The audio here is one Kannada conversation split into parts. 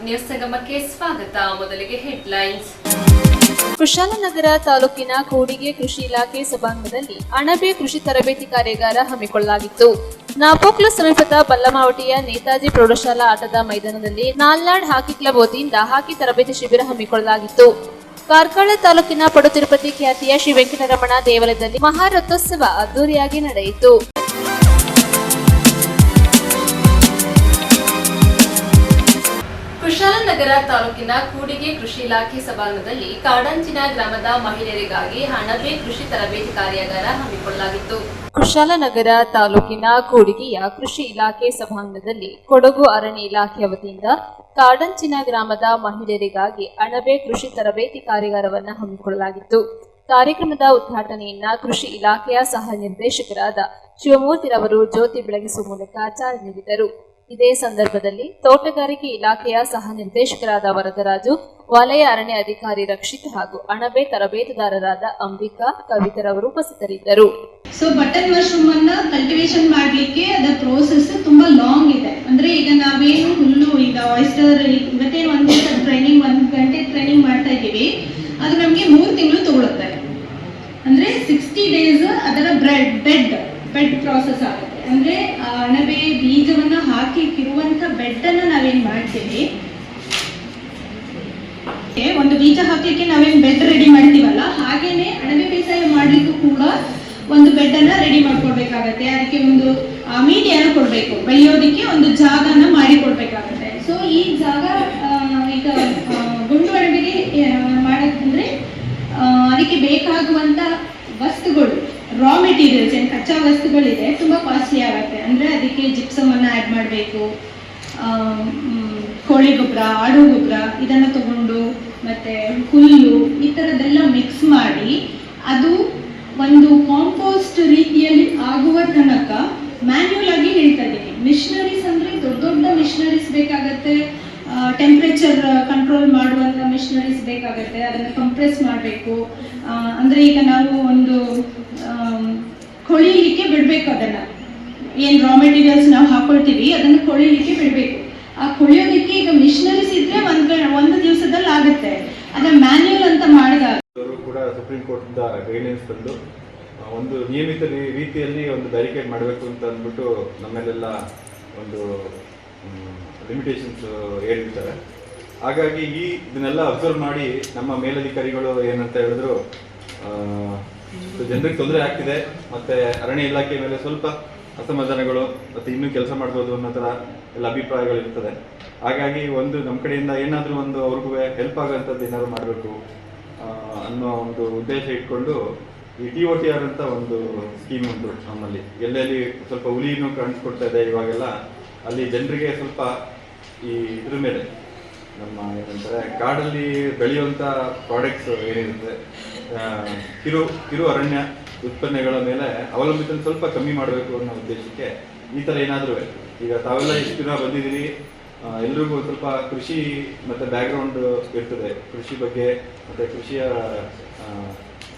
ನ್ಯೂಸ್ ಸಂಗಮಕ್ಕೆ ಸ್ವಾಗತ. ಮೊದಲಿಗೆ ಹೆಡ್ಲೈನ್ಸ್. ಕುಶಾಲನಗರ ತಾಲೂಕಿನ ಕೂಡಿಗೆ ಕೃಷಿ ಇಲಾಖೆ ಸಭಾಂಗಣದಲ್ಲಿ ಅಣಬೆ ಕೃಷಿ ತರಬೇತಿ ಕಾರ್ಯಾಗಾರ ಹಮ್ಮಿಕೊಳ್ಳಲಾಗಿತ್ತು. ನಾಪೋಕ್ಲು ಸಮೀಪದ ಬಲ್ಲಮಾವಟಿಯ ನೇತಾಜಿ ಪ್ರೌಢಶಾಲಾ ಆಟದ ಮೈದಾನದಲ್ಲಿ ನಾಲ್ನಾಡ್ ಹಾಕಿ ಕ್ಲಬ್ ವತಿಯಿಂದ ಹಾಕಿ ತರಬೇತಿ ಶಿಬಿರ ಹಮ್ಮಿಕೊಳ್ಳಲಾಗಿತ್ತು. ಕಾರ್ಕಳ ತಾಲೂಕಿನ ಪಡು ತಿರುಪತಿ ಖ್ಯಾತಿಯ ಶ್ರೀ ವೆಂಕಟರಮಣ ದೇವಾಲಯದಲ್ಲಿ ಮಹಾರಥೋತ್ಸವ ಅದ್ದೂರಿಯಾಗಿ ನಡೆಯಿತು. ಕುಶಾಲನಗರ ತಾಲೂಕಿನ ಕೂಡಿಗೆ ಕೃಷಿ ಇಲಾಖೆ ಸಭಾಂಗಣದಲ್ಲಿ ಕಾಡಂಚಿನ ಗ್ರಾಮದ ಮಹಿಳೆಯರಿಗಾಗಿ ಅಣಬೆ ಕೃಷಿ ತರಬೇತಿ ಕಾರ್ಯಾಗಾರ ಹಮ್ಮಿಕೊಳ್ಳಲಾಗಿತ್ತು. ಕುಶಾಲನಗರ ತಾಲೂಕಿನ ಕೂಡಿಗೆಯ ಕೃಷಿ ಇಲಾಖೆ ಸಭಾಂಗಣದಲ್ಲಿ ಕೊಡಗು ಅರಣ್ಯ ಇಲಾಖೆಯ ವತಿಯಿಂದ ಕಾಡಂಚಿನ ಗ್ರಾಮದ ಮಹಿಳೆಯರಿಗಾಗಿ ಅಣಬೆ ಕೃಷಿ ತರಬೇತಿ ಕಾರ್ಯಾಗಾರವನ್ನು ಹಮ್ಮಿಕೊಳ್ಳಲಾಗಿತ್ತು. ಕಾರ್ಯಕ್ರಮದ ಉದ್ಘಾಟನೆಯನ್ನ ಕೃಷಿ ಇಲಾಖೆಯ ಸಹ ನಿರ್ದೇಶಕರಾದ ಶಿವಮೂರ್ತಿರವರು ಜ್ಯೋತಿ ಬೆಳಗಿಸುವ ಮೂಲಕ ಚಾಲನೆ ನೀಡಿದರು. ಇದೇ ಸಂದರ್ಭದಲ್ಲಿ ತೋಟಗಾರಿಕೆ ಇಲಾಖೆಯ ಸಹ ನಿರ್ದೇಶಕರಾದ ವರದರಾಜು, ವಲಯ ಅರಣ್ಯ ಅಧಿಕಾರಿ ರಕ್ಷಿತ್ ಹಾಗೂ ಅಣಬೆ ತರಬೇತುದಾರರಾದ ಅಂಬಿಕಾ, ಕವಿತರವರು ಉಪಸ್ಥಿತರಿದ್ದರು. ಸೊ ಬಟನ್ ಮಶ್ರೂಮ್ ಅನ್ನ ಕಲ್ಟಿವೇಶನ್ ಮಾಡ್ಲಿಕ್ಕೆ ಅದರ ಪ್ರೋಸೆಸ್ ತುಂಬಾ ಲಾಂಗ್ ಇದೆ. ಅಂದ್ರೆ ಈಗ ನಾವೇನು ಹುಲ್ಲು ಈಗ ಆಯಿಸ್ಟರ್ ಇವತ್ತೇನು 1 ಗಂಟೆ ಟ್ರೈನಿಂಗ್ 1 ಗಂಟೆ ಟ್ರೈನಿಂಗ್ ಮಾಡ್ತಾ ಇದ್ದೀವಿ, ಅದು ನಮ್ಗೆ 3 ತಿಂಗಳು ತಗೊಳುತ್ತೆ. ಅಂದ್ರೆ 60 ಡೇಸ್ ಅದರ ಬೆಡ್ ಪ್ರಾಸೆಸ್ ಆಗುತ್ತೆ. ಅಂದ್ರೆ ಅಣಬೆ ಬೀಜವನ್ನ ಹಾಕಿರುವಂತ ಬೆಡ್ ಅನ್ನ ನಾವೇನ್ ಮಾಡ್ತೀವಿ, ಒಂದು ಬೀಜ ಹಾಕ್ಲಿಕ್ಕೆ ನಾವೇನ್ ಬೆಡ್ ರೆಡಿ ಮಾಡ್ತೀವಲ್ಲ, ಹಾಗೇನೆ ಅಣಬೆ ಬೇಸಾಯ ಮಾಡ್ಲಿಕ್ಕೂ ಕೂಡ ಒಂದು ಬೆಡ್ ಅನ್ನ ರೆಡಿ ಮಾಡ್ಕೊಡ್ಬೇಕಾಗತ್ತೆ. ಅದಕ್ಕೆ ಒಂದು ಮೀಡಿಯಾನ ಕೊಡ್ಬೇಕು, ಬೆಳೆಯೋದಿಕ್ಕೆ ಒಂದು ಜಾಗನ ಮಾಡಿ ಕೊಡ್ಬೇಕಾಗತ್ತೆ. ಸೊ ಈ ಜಾಗ ಈಗ ಗುಂಡು ಅಣಬೆಗೆ ಮಾಡೋದಂದ್ರೆ ಅದಕ್ಕೆ ಬೇಕಾಗುವಂತ ವಸ್ತುಗಳು, ರಾ ಮೆಟೀರಿಯಲ್ಸ್ ಏನು ಕಚ್ಚಾ ವಸ್ತುಗಳಿದೆ, ತುಂಬಾ ಕಾಸ್ಟ್ಲಿ ಆಗುತ್ತೆ. ಅಂದ್ರೆ ಅದಕ್ಕೆ ಜಿಪ್ಸಮ್ ಅನ್ನ ಆಡ್ ಮಾಡಬೇಕು, ಕೋಳಿ ಗೊಬ್ಬರ, ಆಡು ಗೊಬ್ಬರ ಇದನ್ನ ತಗೊಂಡು ಮತ್ತೆ ಹುಲ್ಲು ಈ ತರದೆಲ್ಲ ಮಿಕ್ಸ್ ಮಾಡಿ ಅದು ಒಂದು ಕಾಂಪೋಸ್ಟ್ ರೀತಿಯಲ್ಲಿ ಆಗುವ ತನಕ ಮ್ಯಾನ್ಯುಯಲ್ ಆಗಿ ಹೇಳ್ತಾ ಇದ್ದೀನಿ. ಮಿಷನರೀಸ್ ಅಂದ್ರೆ ದೊಡ್ಡ ದೊಡ್ಡ ಮಿಷನರೀಸ್ ಬೇಕಾಗತ್ತೆ, ಟೆಂಪ್ರೇಚರ್ ಕಂಟ್ರೋಲ್ ಮಾಡುವಂತ ಮಿಷನರೀಸ್ ಬೇಕಾಗತ್ತೆ. ಅದನ್ನ ಕಂಪ್ರೆಸ್ ಮಾಡಬೇಕು. ಅಂದ್ರೆ ಈಗ ನಾವು ಒಂದು ಕೊಳಿಲಿಕ್ಕೆ ಬಿಡ್ಬೇಕು, ಅದನ್ನ ಏನ್ ರಾ ಮೆಟೀರಿಯಲ್ಸ್ ನಾವು ಹಾಕೊಳ್ತೀವಿ ಅದನ್ನ ಕೊಳಿಲಿಕ್ಕೆ ಬಿಡ್ಬೇಕು. ಆ ಕೊಳಿಯೋದಕ್ಕೆ ಈಗ ಮಿಷನರೀಸ್ ಇದ್ರೆ ಒಂದು ದಿವಸದಲ್ಲಿ ಆಗುತ್ತೆ. ಅದನ್ನ ಮ್ಯಾನ್ಯುಯಲ್ ಅಂತ ಮಾಡಿದಾಗ ಕೂಡ ಸುಪ್ರೀಂ ಕೋರ್ಟ್ ಗೈಡ್ಲೈನ್ಸ್ ತಂದು ಒಂದು ನಿಯಮಿತ ರೀತಿಯಲ್ಲಿ ಒಂದು ಬ್ಯಾರಿಕೇಡ್ ಮಾಡಬೇಕು ಅಂತ ಅಂದ್ಬಿಟ್ಟು ನಮ್ಮಲ್ಲೆಲ್ಲ ಒಂದು ಲಿಮಿಟೇಷನ್ಸ್ ಹೇಳಿರ್ತಾರೆ. ಹಾಗಾಗಿ ಇದನ್ನೆಲ್ಲ ಅಬ್ಸರ್ವ್ ಮಾಡಿ ನಮ್ಮ ಮೇಲಧಿಕಾರಿಗಳು ಏನಂತ ಹೇಳಿದ್ರು, ಜನರಿಗೆ ತೊಂದರೆ ಆಗ್ತಿದೆ ಮತ್ತೆ ಅರಣ್ಯ ಇಲಾಖೆ ಮೇಲೆ ಸ್ವಲ್ಪ ಅಸಮಾಧಾನಗಳು ಮತ್ತೆ ಇನ್ನೂ ಕೆಲಸ ಮಾಡ್ಬೋದು ಅನ್ನೋ ಥರ ಎಲ್ಲ ಅಭಿಪ್ರಾಯಗಳು ಇರ್ತದೆ. ಹಾಗಾಗಿ ಒಂದು ನಮ್ಮ ಕಡೆಯಿಂದ ಏನಾದರೂ ಒಂದು ಅವ್ರಿಗೂ ಹೆಲ್ಪ್ ಆಗೋಂಥದ್ದು ಏನಾದ್ರು ಮಾಡಬೇಕು ಅನ್ನೋ ಒಂದು ಉದ್ದೇಶ ಇಟ್ಕೊಂಡು ಈ TOTR ಅಂತ ಒಂದು ಸ್ಕೀಮ್ ಉಂಟು ನಮ್ಮಲ್ಲಿ. ಎಲ್ಲೆಲ್ಲಿ ಸ್ವಲ್ಪ ಹುಲಿನೂ ಕಾಣಿಸ್ಕೊಡ್ತಾ ಇದೆ ಇವಾಗೆಲ್ಲ, ಅಲ್ಲಿ ಜನರಿಗೆ ಸ್ವಲ್ಪ ಈ ಇದ್ರ ಮೇಲೆ ನಮ್ಮ ಏನಂತಾರೆ ಕಾಡಲ್ಲಿ ಬೆಳೆಯುವಂಥ ಪ್ರಾಡಕ್ಟ್ಸ್ ಏನಿರುತ್ತೆ, ಕಿರು ಅರಣ್ಯ ಉತ್ಪನ್ನಗಳ ಮೇಲೆ ಅವಲಂಬಿತ ಸ್ವಲ್ಪ ಕಮ್ಮಿ ಮಾಡಬೇಕು ಅನ್ನೋ ಉದ್ದೇಶಕ್ಕೆ ಈ ಥರ ಏನಾದರೂ, ಈಗ ತಾವೆಲ್ಲ ಇಷ್ಟು ದಿನ ಬಂದಿದ್ದೀರಿ, ಎಲ್ರಿಗೂ ಸ್ವಲ್ಪ ಕೃಷಿ ಮತ್ತು ಬ್ಯಾಕ್ಗ್ರೌಂಡ್ ಇರ್ತದೆ, ಕೃಷಿ ಬಗ್ಗೆ ಮತ್ತು ಕೃಷಿಯ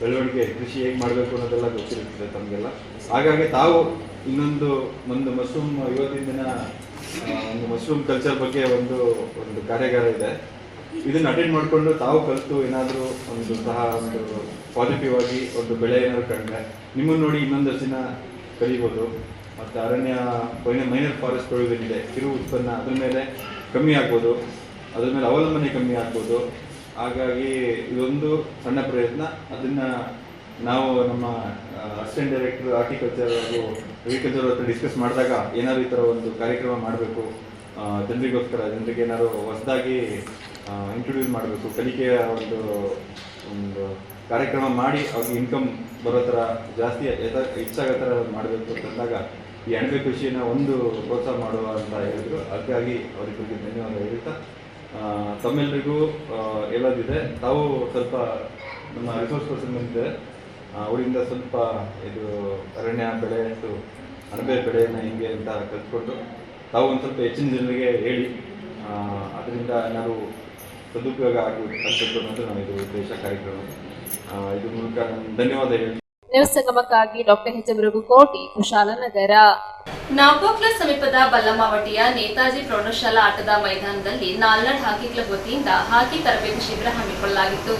ಬೆಳವಣಿಗೆ, ಕೃಷಿ ಹೇಗೆ ಮಾಡಬೇಕು ಅನ್ನೋದೆಲ್ಲ ಗೊತ್ತಿರ್ತದೆ ತಮಗೆಲ್ಲ. ಹಾಗಾಗಿ ತಾವು ಒಂದು ಮಶ್ರೂಮ್ ಇವತ್ತಿನ ದಿನ ಒಂದು ಮಶ್ರೂಮ್ ಕಲ್ಚರ್ ಬಗ್ಗೆ ಒಂದು ಕಾರ್ಯಾಗಾರ ಇದೆ, ಇದನ್ನು ಅಟೆಂಡ್ ಮಾಡಿಕೊಂಡು ತಾವು ಕಲಿತು ಏನಾದರೂ ಒಂದು ಪಾಸಿಟಿವ್ ಆಗಿ ಒಂದು ಬೆಳೆ ಏನಾದ್ರು ಕಂಡ್ರೆ ನಿಮ್ಮನ್ನು ನೋಡಿ ಇನ್ನೊಂದಷ್ಟು ದಿನ ಕಲಿಬೋದು. ಮತ್ತು ಅರಣ್ಯ ಮೈನರ್ ಫಾರೆಸ್ಟ್ ಏನಿದೆ, ಕಿರು ಉತ್ಪನ್ನ ಅದ್ರ ಮೇಲೆ ಕಮ್ಮಿ ಆಗ್ಬೋದು, ಅದ್ರ ಮೇಲೆ ಅವಲಂಬನೆ ಕಮ್ಮಿ ಆಗ್ಬೋದು. ಹಾಗಾಗಿ ಇದೊಂದು ಸಣ್ಣ ಪ್ರಯತ್ನ. ಅದನ್ನು ನಾವು ನಮ್ಮ ಅಸಿಸ್ಟೆಂಟ್ ಡೈರೆಕ್ಟರ್ ಹಾರ್ಟಿಕಲ್ಚರ್ ಹಾಗೂ ಅಗ್ರಿಕಲ್ಚರ್ ಹತ್ರ ಡಿಸ್ಕಸ್ ಮಾಡಿದಾಗ ಏನಾದ್ರು ಈ ಥರ ಒಂದು ಕಾರ್ಯಕ್ರಮ ಮಾಡಬೇಕು, ಜನರಿಗೋಸ್ಕರ, ಜನರಿಗೆ ಏನಾದ್ರು ಹೊಸದಾಗಿ ಇಂಟ್ರೊಡ್ಯೂಸ್ ಮಾಡಬೇಕು, ಕಲಿಕೆಯ ಒಂದು ಕಾರ್ಯಕ್ರಮ ಮಾಡಿ ಅವ್ರಿಗೆ ಇನ್ಕಮ್ ಬರೋ ಥರ ಜಾಸ್ತಿ ಹೆಚ್ಚಾಗೋ ಥರ ಮಾಡಬೇಕು ಅಂತಂದಾಗ ಈ ಅಣಬೆ ಕೃಷಿಯನ್ನು ಒಂದು ಪ್ರೋತ್ಸಾಹ ಮಾಡುವ ಅಂತ ಹೇಳಿದ್ರು. ಹಾಗಾಗಿ ಅವರಿಗೆ ಧನ್ಯವಾದ ಹೇಳ್ತಾ, ತಮ್ಮೆಲ್ಲರಿಗೂ ಹೇಳೋದಿದೆ, ತಾವು ಸ್ವಲ್ಪ ನಮ್ಮ ರಿಸೋರ್ಸ್ ಪರ್ಸನ್ ಬಂದಿದ್ದಾರೆ, ಅವರಿಂದ ಸ್ವಲ್ಪ ಇದು ಅರಣ್ಯ ಬೆಳೆ ಅಣಬೆ ಬೆಳೆಯನ್ನು ಹಿಂಗೆ ಅಂತ ಕಲ್ತ್ಕೊಂಡು ತಾವು ಒಂದು ಸ್ವಲ್ಪ ಹೆಚ್ಚಿನ ಜನರಿಗೆ ಹೇಳಿ ಅದರಿಂದ ಏನಾದ್ರು ಸದುಪಯೋಗ ಆಗಬೇಕು ಅನ್ನೋದು ನಾವು ಇದು ಉದ್ದೇಶ ಕಾರ್ಯಕ್ರಮ. ಇದ್ರ ಮೂಲಕ ನಾನು ಧನ್ಯವಾದ ಹೇಳಿ ನ್ಯೂಸ್ ಸಂಗಮಕ್ಕಾಗಿ ಡಾಕ್ಟರ್ ಎಚ್ ಕೋಟಿ, ಕುಶಾಲನಗರ. ನಾಪೋಕ್ಲ ಸಮೀಪದ ಬಲ್ಲಮಾವಟಿಯ ನೇತಾಜಿ ಪ್ರೌಢಶಾಲಾ ಆಟದ ಮೈದಾನದಲ್ಲಿ ನಾಲ್ನಾಡ್ ಹಾಕಿ ಕ್ಲಬ್ ವತಿಯಿಂದ ಹಾಕಿ ತರಬೇತಿ ಶಿಬಿರ ಹಮ್ಮಿಕೊಳ್ಳಲಾಗಿತ್ತು.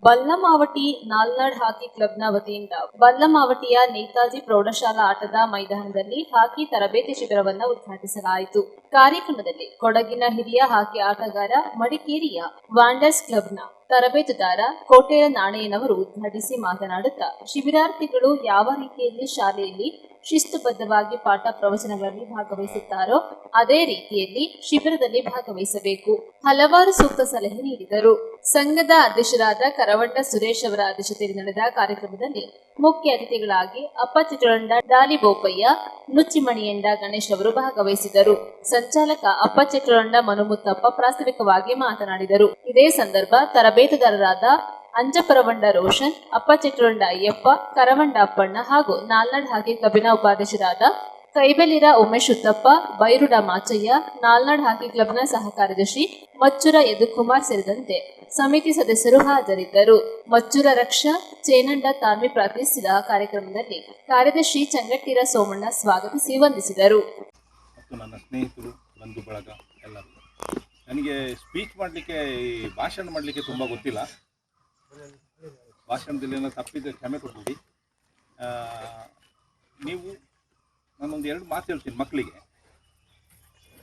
ಬಲ್ಲಮಾವಟಿ ನಾಲ್ನಾಡ್ ಹಾಕಿ ಕ್ಲಬ್ನ ವತಿಯಿಂದ ಬಲ್ಲಮಾವಟಿಯ ನೇತಾಜಿ ಪ್ರೌಢಶಾಲಾ ಆಟದ ಮೈದಾನದಲ್ಲಿ ಹಾಕಿ ತರಬೇತಿ ಶಿಬಿರವನ್ನು ಉದ್ಘಾಟಿಸಲಾಯಿತು. ಕಾರ್ಯಕ್ರಮದಲ್ಲಿ ಕೊಡಗಿನ ಹಿರಿಯ ಹಾಕಿ ಆಟಗಾರ, ಮಡಿಕೇರಿಯ ವಾಂಡರ್ಸ್ ಕ್ಲಬ್ನ ತರಬೇತುದಾರ ಕೋಟೆಯ ನಾಣಯ್ಯನವರು ಉದ್ಘಾಟಿಸಿ ಮಾತನಾಡುತ್ತಾ, ಶಿಬಿರಾರ್ಥಿಗಳು ಯಾವ ರೀತಿಯಲ್ಲಿ ಶಾಲೆಯಲ್ಲಿ ಶಿಸ್ತುಬದ್ಧವಾಗಿ ಪಾಠ ಪ್ರವಚನಗಳಲ್ಲಿ ಭಾಗವಹಿಸುತ್ತಾರೋ ಅದೇ ರೀತಿಯಲ್ಲಿ ಶಿಬಿರದಲ್ಲಿ ಭಾಗವಹಿಸಬೇಕು. ಹಲವಾರು ಸೂಕ್ತ ಸಲಹೆ ನೀಡಿದರು. ಸಂಘದ ಅಧ್ಯಕ್ಷರಾದ ಕರವಂಡ ಸುರೇಶ್ ಅವರ ಅಧ್ಯಕ್ಷತೆಯಲ್ಲಿ ನಡೆದ ಕಾರ್ಯಕ್ರಮದಲ್ಲಿ ಮುಖ್ಯ ಅತಿಥಿಗಳಾಗಿ ಅಪ್ಪಚಿಟೊಳಂಡ ಡಾಲಿ ಬೋಪಯ್ಯ, ನುಚ್ಚಿಮಣಿಯಂಡ ಗಣೇಶ್ ಅವರು ಭಾಗವಹಿಸಿದರು. ಸಂಚಾಲಕ ಅಪ್ಪಚಿಟೊಳಂಡ ಮನುಮುತ್ತಪ್ಪ ಪ್ರಾಸ್ತಾವಿಕವಾಗಿ ಮಾತನಾಡಿದರು. ಇದೇ ಸಂದರ್ಭ ತರಬೇತುದಾರರಾದ ಅಂಜಪರವಂಡ ರೋಷನ್, ಅಪ್ಪಚಿಟೊಳಂಡ ಅಯ್ಯಪ್ಪ, ಕರವಂಡ ಅಪ್ಪಣ್ಣ ಹಾಗೂ ನಾಲ್ನಾಡ್ ಹಾಕಿ ಕ್ಲಬ್ಬಿನ ಉಪಾಧ್ಯಕ್ಷರಾದ ಕೈಬೆಲಿರ ಉಮೇಶ್ ಉತ್ತಪ್ಪ, ಬೈರುಡ ಮಾಚಯ್ಯ, ನಾಲ್ನಾಡ್ ಹಾಕಿ ಕ್ಲಬ್ನ ಸಹ ಕಾರ್ಯದರ್ಶಿ ಮಚ್ಚುರ ಯದುಕುಮಾರ್ ಸೇರಿದಂತೆ ಸಮಿತಿ ಸದಸ್ಯರು ಹಾಜರಿದ್ದರು. ಮಚ್ಚುರ ರಕ್ಷಾ ಚೇನಂಡ ತಾಳ್ಮೆ ಪ್ರಾರ್ಥಿಸಿದ ಕಾರ್ಯಕ್ರಮದಲ್ಲಿ ಕಾರ್ಯದರ್ಶಿ ಚಂಗಟ್ಟಿರ ಸೋಮಣ್ಣ ಸ್ವಾಗತಿಸಿ ವಂದಿಸಿದರು. ನನ್ನ ಸ್ನೇಹಿತರು, ಬಂಧು ಬಳಗ ಎಲ್ಲರೂ, ನನಗೆ ಸ್ಪೀಚ್ ಮಾಡಲಿಕ್ಕೆ, ಭಾಷಣ ಮಾಡಲಿಕ್ಕೆ ತುಂಬ ಗೊತ್ತಿಲ್ಲ. ಭಾಷಣದಲ್ಲಿ ಏನೋ ತಪ್ಪಿದ್ದರೆ ಕ್ಷಮೆ ಕೊಟ್ಬಿಡಿ. ನೀವು ನಾನೊಂದು 2 ಮಾತು ಹೇಳ್ತೀನಿ ಮಕ್ಕಳಿಗೆ.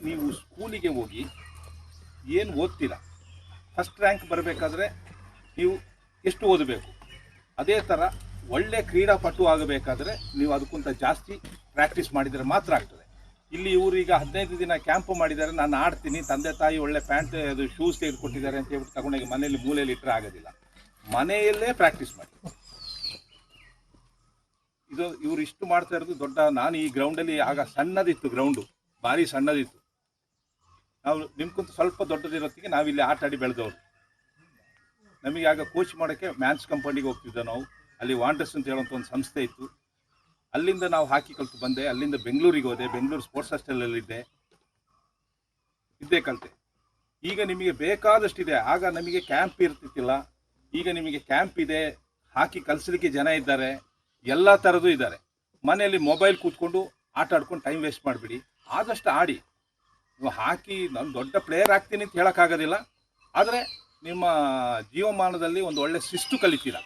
ನೀವು ಸ್ಕೂಲಿಗೆ ಹೋಗಿ ಏನು ಓದ್ತೀರಾ, ಫಸ್ಟ್ ರ್ಯಾಂಕ್ ಬರಬೇಕಾದ್ರೆ ನೀವು ಎಷ್ಟು ಓದಬೇಕು, ಅದೇ ಥರ ಒಳ್ಳೆ ಕ್ರೀಡಾಪಟು ಆಗಬೇಕಾದ್ರೆ ನೀವು ಅದಕ್ಕಿಂತ ಜಾಸ್ತಿ ಪ್ರಾಕ್ಟೀಸ್ ಮಾಡಿದರೆ ಮಾತ್ರ ಆಗ್ತದೆ. ಇಲ್ಲಿ ಇವರೀಗ 15 ದಿನ ಕ್ಯಾಂಪ್ ಮಾಡಿದ್ದಾರೆ, ನಾನು ಆಡ್ತೀನಿ, ತಂದೆ ತಾಯಿ ಒಳ್ಳೆ ಪ್ಯಾಂಟ್ ಅದು ಶೂಸ್ ತೆಗೆದುಕೊಟ್ಟಿದ್ದಾರೆ ಅಂತ ಹೇಳ್ಬಿಟ್ಟು ತಗೊಂಡೋಗಿ ಮನೆಯಲ್ಲಿ ಮೂಲೆಯಲ್ಲಿ ಇಟ್ಟರೆ ಆಗೋದಿಲ್ಲ. ಮನೆಯಲ್ಲೇ ಪ್ರಾಕ್ಟೀಸ್ ಮಾಡಿ. ಇದು ಇವರು ಇಷ್ಟು ಮಾಡ್ತಾ ಇರೋದು ದೊಡ್ಡ. ನಾನು ಈ ಗ್ರೌಂಡಲ್ಲಿ ಆಗ ಸಣ್ಣದಿತ್ತು, ಗ್ರೌಂಡು ಭಾರಿ ಸಣ್ಣದಿತ್ತು. ನಾವು ನಿಮ್ಗಿಂತ ಸ್ವಲ್ಪ ದೊಡ್ಡದಿರೋತ್ತಿಗೆ ನಾವಿಲ್ಲಿ ಆಟ ಆಡಿ ಬೆಳೆದವರು. ನಮಗೆ ಆಗ ಕೋಚ್ ಮಾಡೋಕ್ಕೆ ಮ್ಯಾನ್ಸ್ ಕಂಪನಿಗೆ ಹೋಗ್ತಿದ್ದೆ ನಾವು. ಅಲ್ಲಿ ವಾಂಡರ್ಸ್ ಅಂತ ಹೇಳುವಂಥ ಒಂದು ಸಂಸ್ಥೆ ಇತ್ತು. ಅಲ್ಲಿಂದ ನಾವು ಹಾಕಿ ಕಲಿತು ಬಂದೆ. ಅಲ್ಲಿಂದ ಬೆಂಗಳೂರಿಗೆ ಹೋದೆ, ಬೆಂಗಳೂರು ಸ್ಪೋರ್ಟ್ಸ್ ಹಾಸ್ಟೆಲಲ್ಲಿದ್ದೆ, ಇದ್ದೇ ಕಲಿತೆ. ಈಗ ನಿಮಗೆ ಬೇಕಾದಷ್ಟಿದೆ. ಆಗ ನಮಗೆ ಕ್ಯಾಂಪ್ ಇರ್ತಿತ್ತಿಲ್ಲ, ಈಗ ನಿಮಗೆ ಕ್ಯಾಂಪ್ ಇದೆ, ಹಾಕಿ ಕಲಿಸಲಿಕ್ಕೆ ಜನ ಇದ್ದಾರೆ, ಎಲ್ಲ ಥರದ್ದು ಇದ್ದಾರೆ. ಮನೆಯಲ್ಲಿ ಮೊಬೈಲ್ ಕೂತ್ಕೊಂಡು ಆಟ ಆಡ್ಕೊಂಡು ಟೈಮ್ ವೇಸ್ಟ್ ಮಾಡಿಬಿಡಿ. ಆದಷ್ಟು ಆಡಿ. ನೀವು ಹಾಕಿ ನಾನು ದೊಡ್ಡ ಪ್ಲೇಯರ್ ಆಗ್ತೀನಿ ಅಂತ ಹೇಳೋಕ್ಕಾಗೋದಿಲ್ಲ, ಆದರೆ ನಿಮ್ಮ ಜೀವಮಾನದಲ್ಲಿ ಒಂದು ಒಳ್ಳೆ ಶಿಸ್ತು ಕಲಿತೀರ.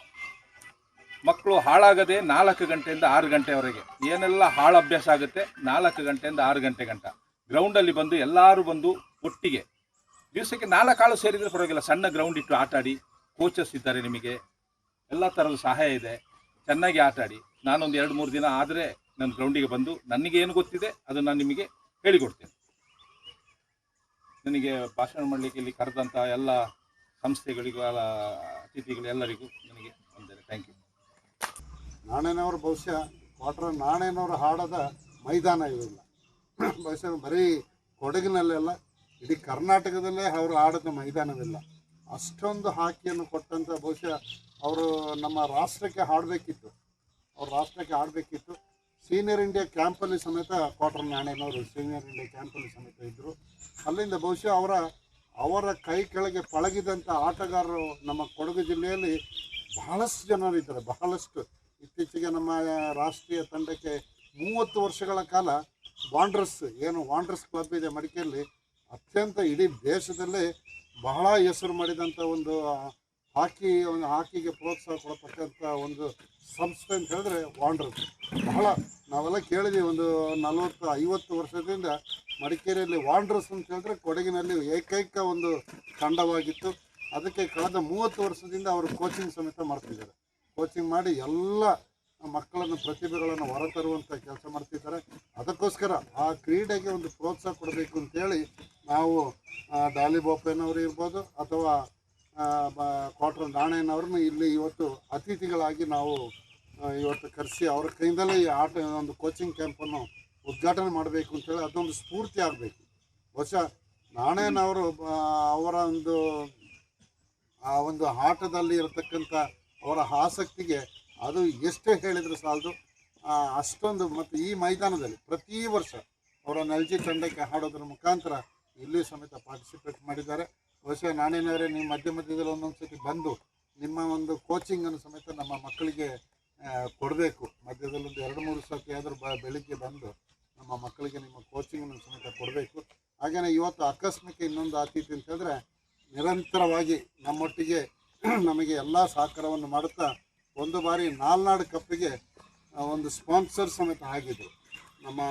ಮಕ್ಕಳು ಹಾಳಾಗದೆ 4 ಗಂಟೆಯಿಂದ 6 ಗಂಟೆವರೆಗೆ ಏನೆಲ್ಲ ಹಾಳು ಅಭ್ಯಾಸ ಆಗುತ್ತೆ, 4 ಗಂಟೆಯಿಂದ 6 ಗಂಟೆ ಗ್ರೌಂಡಲ್ಲಿ ಬಂದು ಎಲ್ಲರೂ ಬಂದು ಒಟ್ಟಿಗೆ ದಿವಸಕ್ಕೆ 4 ಆಳು ಸೇರಿದರೆ ಪರವಾಗಿಲ್ಲ. ಸಣ್ಣ ಗ್ರೌಂಡ್ ಇಟ್ಟು ಆಟ ಆಡಿ. ಕೋಚಸ್ ಇದ್ದಾರೆ, ನಿಮಗೆ ಎಲ್ಲ ಥರದ ಸಹಾಯ ಇದೆ. ಚೆನ್ನಾಗಿ ಆಟ ಆಡಿ. ನಾನೊಂದು 2-3 ದಿನ ಆದರೆ ನನ್ನ ಗ್ರೌಂಡಿಗೆ ಬಂದು ನನಗೇನು ಗೊತ್ತಿದೆ ಅದನ್ನು ನಾನು ನಿಮಗೆ ಹೇಳಿಕೊಡ್ತೇನೆ. ನನಗೆ ಭಾಷಣ ಮಾಡಲಿಕ್ಕೆ ಇಲ್ಲಿ ಕರೆದಂಥ ಎಲ್ಲ ಸಂಸ್ಥೆಗಳಿಗೂ ಅತಿಥಿಗಳು ಎಲ್ಲರಿಗೂ ನನಗೆ ಒಂದೇ ಥ್ಯಾಂಕ್ ಯು. ನಾಣಯ್ಯನವರು ಬಹುಶಃ ಕ್ವಾರ್ಟರ್ ನಾಣಯ್ಯನವರು ಹಾಡದ ಮೈದಾನ ಇರಲಿಲ್ಲ. ಬಹುಶಃ ಬರೀ ಕೊಡಗಿನಲ್ಲೆಲ್ಲ ಇಡೀ ಕರ್ನಾಟಕದಲ್ಲೇ ಅವರು ಆಡದ ಮೈದಾನವಿಲ್ಲ. ಅಷ್ಟೊಂದು ಹಾಕಿಯನ್ನು ಕೊಟ್ಟಂಥ ಬಹುಶಃ ಅವರು ನಮ್ಮ ರಾಷ್ಟ್ರಕ್ಕೆ ಆಡಬೇಕಿತ್ತು. ಅವ್ರು ರಾಷ್ಟ್ರಕ್ಕೆ ಆಡಬೇಕಿತ್ತು. ಸೀನಿಯರ್ ಇಂಡಿಯಾ ಕ್ಯಾಂಪಲ್ಲಿ ಸಮೇತ ಕ್ವಾರ್ಟರ್ ನಾಣಯ್ಯನವರು ಸೀನಿಯರ್ ಇಂಡಿಯಾ ಕ್ಯಾಂಪಲ್ಲಿ ಸಮೇತ ಇದ್ದರು. ಅಲ್ಲಿಂದ ಬಹುಶಃ ಅವರ ಕೈ ಕೆಳಗೆ ಪಳಗಿದಂಥ ಆಟಗಾರರು ನಮ್ಮ ಕೊಡಗು ಜಿಲ್ಲೆಯಲ್ಲಿ ಬಹಳಷ್ಟು ಜನರಿದ್ದಾರೆ. ಬಹಳಷ್ಟು ಇತ್ತೀಚೆಗೆ ನಮ್ಮ ರಾಷ್ಟ್ರೀಯ ತಂಡಕ್ಕೆ 30 ವರ್ಷಗಳ ಕಾಲ ವಾಂಡರ್ಸ್ ಕ್ಲಬ್ ಇದೆ ಮಡಿಕೇರಿಯಲ್ಲಿ. ಅತ್ಯಂತ ಇಡೀ ದೇಶದಲ್ಲೇ ಬಹಳ ಹೆಸರು ಮಾಡಿದಂಥ ಒಂದು ಹಾಕಿಗೆ ಪ್ರೋತ್ಸಾಹ ಕೊಡತಕ್ಕಂಥ ಒಂದು ಸಂಸ್ಥೆ ಅಂತ ಹೇಳಿದ್ರೆ ವಾಂಡರ್ಸ್. ಬಹಳ ನಾವೆಲ್ಲ ಕೇಳಿದ್ದೀವಿ. ಒಂದು 40-50 ವರ್ಷದಿಂದ ಮಡಿಕೇರಿಯಲ್ಲಿ ವಾಂಡರ್ಸ್ ಅಂತ ಹೇಳಿದ್ರೆ ಕೊಡಗಿನಲ್ಲಿ ಏಕೈಕ ಒಂದು ತಂಡವಾಗಿತ್ತು. ಅದಕ್ಕೆ ಕಳೆದ 30 ವರ್ಷದಿಂದ ಅವರು ಕೋಚಿಂಗ್ ಸಮೇತ ಮಾಡ್ತಿದ್ದಾರೆ. ಕೋಚಿಂಗ್ ಮಾಡಿ ಎಲ್ಲ ಮಕ್ಕಳನ್ನು, ಪ್ರತಿಭೆಗಳನ್ನು ಹೊರತರುವಂಥ ಕೆಲಸ ಮಾಡ್ತಿದ್ದಾರೆ. ಅದಕ್ಕೋಸ್ಕರ ಆ ಕ್ರೀಡೆಗೆ ಒಂದು ಪ್ರೋತ್ಸಾಹ ಕೊಡಬೇಕು ಅಂತೇಳಿ ನಾವು ಡಾಲಿ ಬೋಪಯ್ಯನವರು ಇರ್ಬೋದು ಅಥವಾ ಕ್ವಾರ್ಟರ್ ನಾಣಯ್ಯನವ್ರನ್ನ ಇಲ್ಲಿ ಇವತ್ತು ಅತಿಥಿಗಳಾಗಿ ನಾವು ಇವತ್ತು ಕರೆಸಿ ಅವ್ರ ಕೈಯಿಂದಲೇ ಈ ಒಂದು ಕೋಚಿಂಗ್ ಕ್ಯಾಂಪನ್ನು ಉದ್ಘಾಟನೆ ಮಾಡಬೇಕು ಅಂತೇಳಿ ಅದೊಂದು ಸ್ಫೂರ್ತಿ ಆಗಬೇಕು. ಬಹುಶಃ ನಾಣಯ್ಯನವರು ಅವರ ಒಂದು ಆಟದಲ್ಲಿ ಇರತಕ್ಕಂಥ ಅವರ ಆಸಕ್ತಿಗೆ ಅದು ಎಷ್ಟೇ ಹೇಳಿದರೂ ಸಾಲದು. ಅಷ್ಟೊಂದು ಮತ್ತು ಈ ಮೈದಾನದಲ್ಲಿ ಪ್ರತಿ ವರ್ಷ ಅವರ ನಲ್ಜಿ ತಂಡಕ್ಕೆ ಹಾಡೋದ್ರ ಮುಖಾಂತರ ಇಲ್ಲಿ ಸಮೇತ ಪಾರ್ಟಿಸಿಪೇಟ್ ಮಾಡಿದ್ದಾರೆ. ಬಹುಶಃ ನಾಣಯ್ಯನವರೇ, ನೀವು ಮಧ್ಯದಲ್ಲಿ ಒಂದೊಂದು ಸತಿ ಬಂದು ನಿಮ್ಮ ಒಂದು ಕೋಚಿಂಗನ್ನು ಸಮೇತ ನಮ್ಮ ಮಕ್ಕಳಿಗೆ ಕೊಡಬೇಕು. ಮಧ್ಯದಲ್ಲಿ ಒಂದು 2-3 ಸತಿ ಆದರೂ ಬೆಳಿಗ್ಗೆ ಬಂದು ನಮ್ಮ ಮಕ್ಕಳಿಗೆ ನಿಮ್ಮ ಕೋಚಿಂಗ್ ಸಮೇತ ಕೊಡಬೇಕು. ಹಾಗೆಯೇ ಇವತ್ತು ಆಕಸ್ಮಿಕ ಇನ್ನೊಂದು ಆತಿಥ್ಯ ಅಂತಂದರೆ ನಿರಂತರವಾಗಿ ನಮ್ಮೊಟ್ಟಿಗೆ ನಮಗೆ ಎಲ್ಲ ಸಹಕಾರವನ್ನು ಮಾಡುತ್ತಾ ಒಂದು ಬಾರಿ ನಾಲ್ನಾಡು ಕಪ್ಪಿಗೆ ಒಂದು ಸ್ಪಾನ್ಸರ್ ಸಮೇತ ಆಗಿದ್ರು ನಮ್ಮ